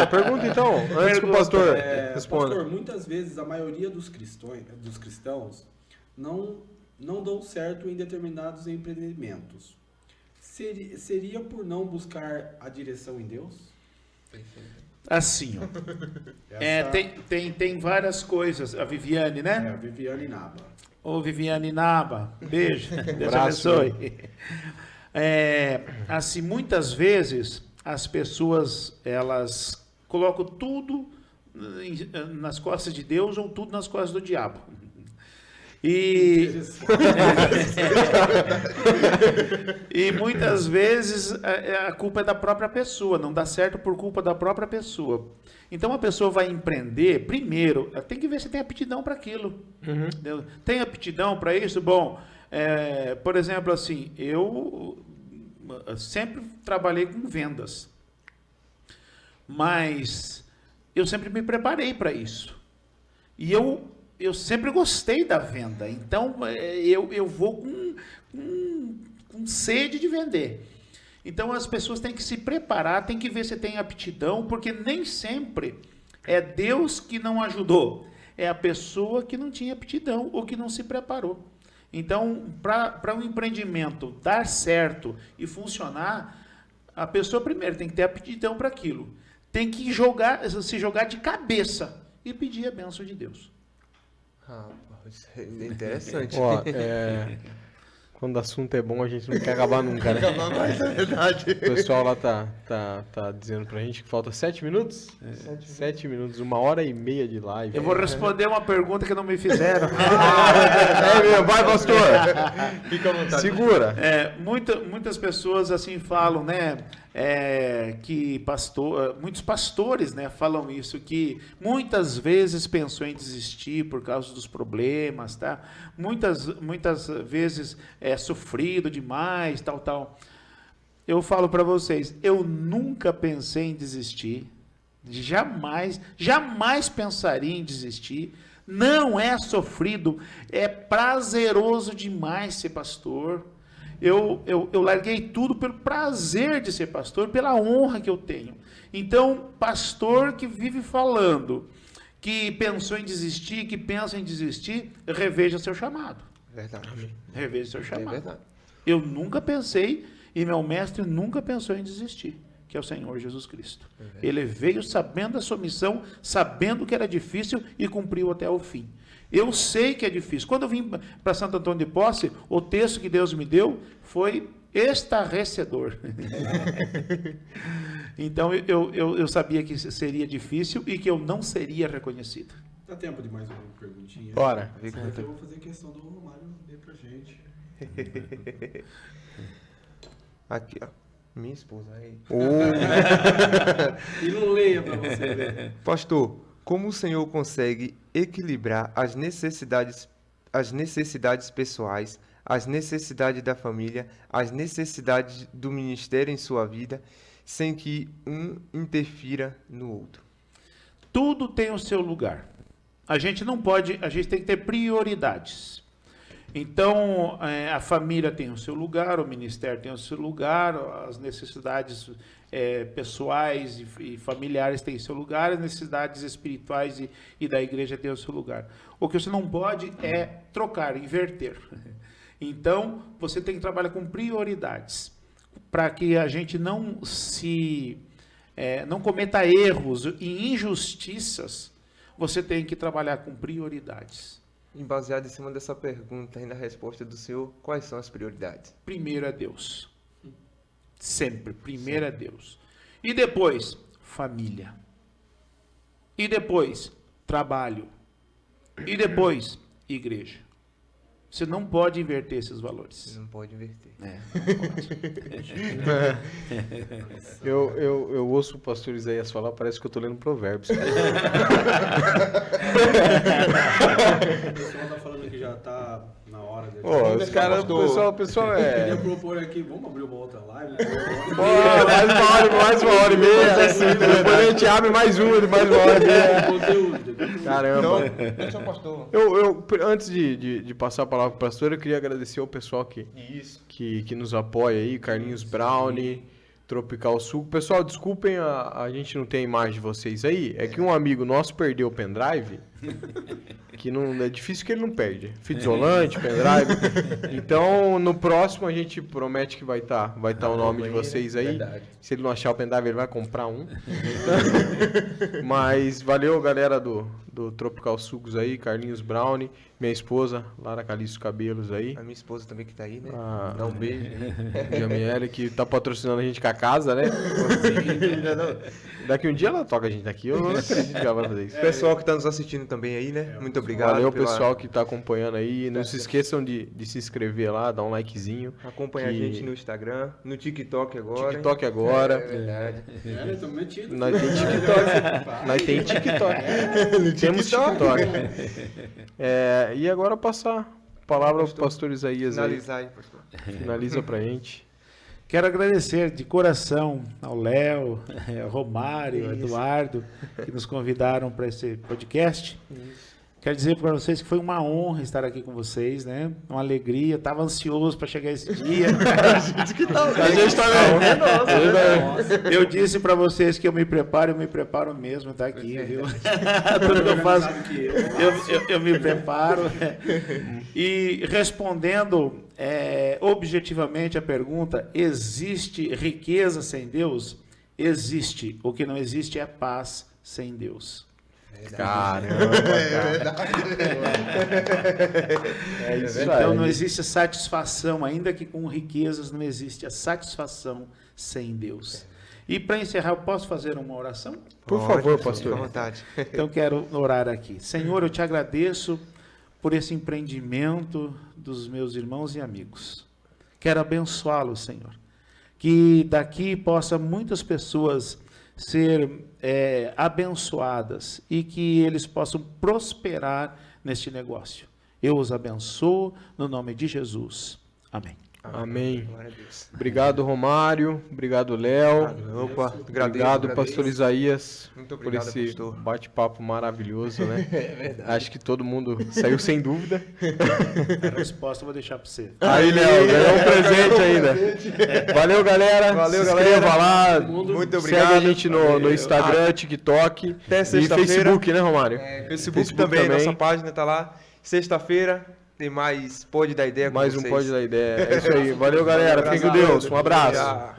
[SPEAKER 1] pergunta então, antes que o pastor responda.
[SPEAKER 2] Pastor, muitas vezes a maioria dos cristãos não dão certo em determinados empreendimentos. Seria por não buscar a direção em Deus?
[SPEAKER 4] Assim, tem várias coisas. A Viviane, né?
[SPEAKER 2] A Viviane Naba.
[SPEAKER 4] Ô, Viviane Naba, beijo. Deus abençoe. Assim, muitas vezes as pessoas, elas colocam tudo nas costas de Deus ou tudo nas costas do diabo. E muitas vezes a culpa é da própria pessoa, não dá certo por culpa da própria pessoa. Então a pessoa vai empreender, primeiro, tem que ver se tem aptidão para aquilo. Uhum. Tem aptidão para isso? Bom, por exemplo, assim, eu sempre trabalhei com vendas, mas eu sempre me preparei para isso. E eu sempre gostei da venda, então eu vou com sede de vender. Então as pessoas têm que se preparar, têm que ver se tem aptidão, porque nem sempre é Deus que não ajudou, é a pessoa que não tinha aptidão ou que não se preparou. Então, para um empreendimento dar certo e funcionar, a pessoa primeiro tem que ter aptidão para aquilo. Tem que se jogar de cabeça e pedir a bênção de Deus.
[SPEAKER 3] Isso é interessante.
[SPEAKER 1] Ó, quando o assunto é bom, a gente não quer acabar nunca, né?
[SPEAKER 3] Acabar mais, é verdade.
[SPEAKER 1] O pessoal lá tá dizendo pra gente que falta 7 minutos? 7 minutos, 1h30 de live.
[SPEAKER 4] Eu vou responder uma pergunta que não me fizeram.
[SPEAKER 1] Vai, pastor! Fica à vontade. Segura.
[SPEAKER 4] Muitas pessoas assim falam, né? Que muitos pastores, né, falam isso, que muitas vezes pensou em desistir por causa dos problemas, tá? Muitas vezes sofrido demais, tal. Eu falo para vocês, eu nunca pensei em desistir, jamais pensaria em desistir. Não é sofrido, é prazeroso demais ser pastor. Eu larguei tudo pelo prazer de ser pastor, pela honra que eu tenho. Então, pastor que vive falando, que pensou em desistir, que pensa em desistir, reveja seu chamado.
[SPEAKER 3] Verdade.
[SPEAKER 4] Reveja seu chamado.
[SPEAKER 3] É verdade.
[SPEAKER 4] Eu nunca pensei, e meu mestre nunca pensou em desistir, que é o Senhor Jesus Cristo. Ele veio sabendo a sua missão, sabendo que era difícil e cumpriu até o fim. Eu sei que é difícil. Quando eu vim para Santo Antônio de Posse, o texto que Deus me deu foi estarrecedor. Então eu sabia que seria difícil e que eu não seria reconhecido.
[SPEAKER 2] Dá tempo de mais uma perguntinha?
[SPEAKER 1] Bora.
[SPEAKER 2] Eu vou fazer questão do Romário ler pra gente.
[SPEAKER 3] Aqui, ó. Minha esposa aí.
[SPEAKER 2] E não leia para você ver.
[SPEAKER 3] Pastor, como o senhor consegue equilibrar as necessidades pessoais, as necessidades da família, as necessidades do ministério em sua vida, sem que um interfira no outro?
[SPEAKER 4] Tudo tem o seu lugar. A gente tem que ter prioridades. Então, a família tem o seu lugar, o ministério tem o seu lugar, as necessidades pessoais e familiares têm o seu lugar, as necessidades espirituais e da igreja têm o seu lugar. O que você não pode é trocar, inverter. Então, você tem que trabalhar com prioridades, para que a gente não cometa erros e injustiças. Você tem que trabalhar com prioridades.
[SPEAKER 3] E baseado em cima dessa pergunta e na resposta do senhor, quais são as prioridades?
[SPEAKER 4] Primeiro é Deus. Sempre. Primeiro é Deus. E depois, família. E depois, trabalho. E depois, igreja. Você não pode inverter esses valores.
[SPEAKER 3] Não pode inverter.
[SPEAKER 1] Eu ouço o pastor Isaías falar, parece que eu tô lendo Provérbios.
[SPEAKER 2] O pessoal tá falando que já tá na hora.
[SPEAKER 1] Os caras, o pessoal
[SPEAKER 2] Eu queria propor aqui, vamos abrir uma outra live?
[SPEAKER 1] mais uma hora e meia. Depois a gente abre mais uma e meia.
[SPEAKER 2] Conteúdo.
[SPEAKER 1] Caramba.
[SPEAKER 3] Então, seu pastor.
[SPEAKER 1] Antes de passar a palavra para o pastor, eu queria agradecer ao pessoal que nos apoia aí, Carlinhos Brownie, Tropical Suco. Pessoal, desculpem, a gente não tem a imagem de vocês aí, é que um amigo nosso perdeu o pendrive, que não, é difícil que ele não perde, fita isolante, pendrive. Então, no próximo a gente promete que vai estar o nome de vocês aí.
[SPEAKER 3] Verdade.
[SPEAKER 1] Se ele não achar o pendrive, ele vai comprar um. Mas valeu, galera do Tropical Sucos aí, Carlinhos Brownie, minha esposa, Lara Calixto Cabelos aí.
[SPEAKER 3] A minha esposa também que tá aí, né?
[SPEAKER 1] Dá um beijo. Jamiele, que tá patrocinando a gente com a casa, né? Daqui um dia ela toca a gente aqui, eu não acredito que ela vai fazer isso.
[SPEAKER 3] Pessoal que tá nos assistindo também aí, né? Muito obrigado.
[SPEAKER 1] Valeu, pessoal que tá acompanhando aí. Não se esqueçam de se inscrever lá, dar um likezinho.
[SPEAKER 3] Acompanha a gente no Instagram, no TikTok agora.
[SPEAKER 1] TikTok agora.
[SPEAKER 3] É verdade.
[SPEAKER 2] Tô metido.
[SPEAKER 1] Nós tem TikTok. Nós tem TikTok. Temos TikTok. E agora passar a palavra pro pastor Isaías aí.
[SPEAKER 3] Finalizar aí, pastor.
[SPEAKER 1] Finaliza pra gente.
[SPEAKER 4] Quero agradecer de coração ao Léo, ao Romário, ao Eduardo, que nos convidaram para esse podcast. Quero dizer para vocês que foi uma honra estar aqui com vocês, né? Uma alegria, estava ansioso para chegar esse dia.
[SPEAKER 1] A gente também.
[SPEAKER 4] Eu disse para vocês que eu me preparo mesmo, tá aqui, viu? Tudo que eu faço, eu me preparo. E respondendo objetivamente a pergunta, existe riqueza sem Deus? Existe. O que não existe é paz sem Deus.
[SPEAKER 1] Caramba,
[SPEAKER 4] é isso. Então não existe satisfação, ainda que com riquezas, não existe a satisfação sem Deus. E para encerrar, eu posso fazer uma oração?
[SPEAKER 1] Por favor, pastor.
[SPEAKER 3] À vontade.
[SPEAKER 4] Então quero orar aqui. Senhor, eu te agradeço por esse empreendimento dos meus irmãos e amigos. Quero abençoá-los, Senhor. Que daqui possa muitas pessoas ser abençoadas e que eles possam prosperar neste negócio. Eu os abençoo no nome de Jesus. Amém.
[SPEAKER 1] Amém. Obrigado, Romário. Obrigado, Léo.
[SPEAKER 3] Opa,
[SPEAKER 1] Obrigado, pastor Isaías,
[SPEAKER 3] Muito
[SPEAKER 1] por
[SPEAKER 3] obrigado,
[SPEAKER 1] esse
[SPEAKER 3] pastor.
[SPEAKER 1] bate-papo maravilhoso, né? Acho que todo mundo saiu sem dúvida.
[SPEAKER 4] A resposta eu vou deixar para você.
[SPEAKER 1] Aí, Léo, ganhou um presente ainda. Valeu, galera.
[SPEAKER 3] Valeu,
[SPEAKER 1] Se inscreva
[SPEAKER 3] galera.
[SPEAKER 1] lá.
[SPEAKER 3] Muito
[SPEAKER 1] Segue
[SPEAKER 3] obrigado.
[SPEAKER 1] a gente no Instagram, TikTok
[SPEAKER 3] Até
[SPEAKER 1] e
[SPEAKER 3] sexta-feira.
[SPEAKER 1] Facebook, né, Romário?
[SPEAKER 3] Facebook também, nossa página tá lá. Sexta-feira tem mais Pode Dar Ideia com
[SPEAKER 1] Mais um
[SPEAKER 3] vocês.
[SPEAKER 1] Pode da Ideia. É isso aí. Valeu, galera. Fiquem com Deus. Um abraço.
[SPEAKER 3] Tchau.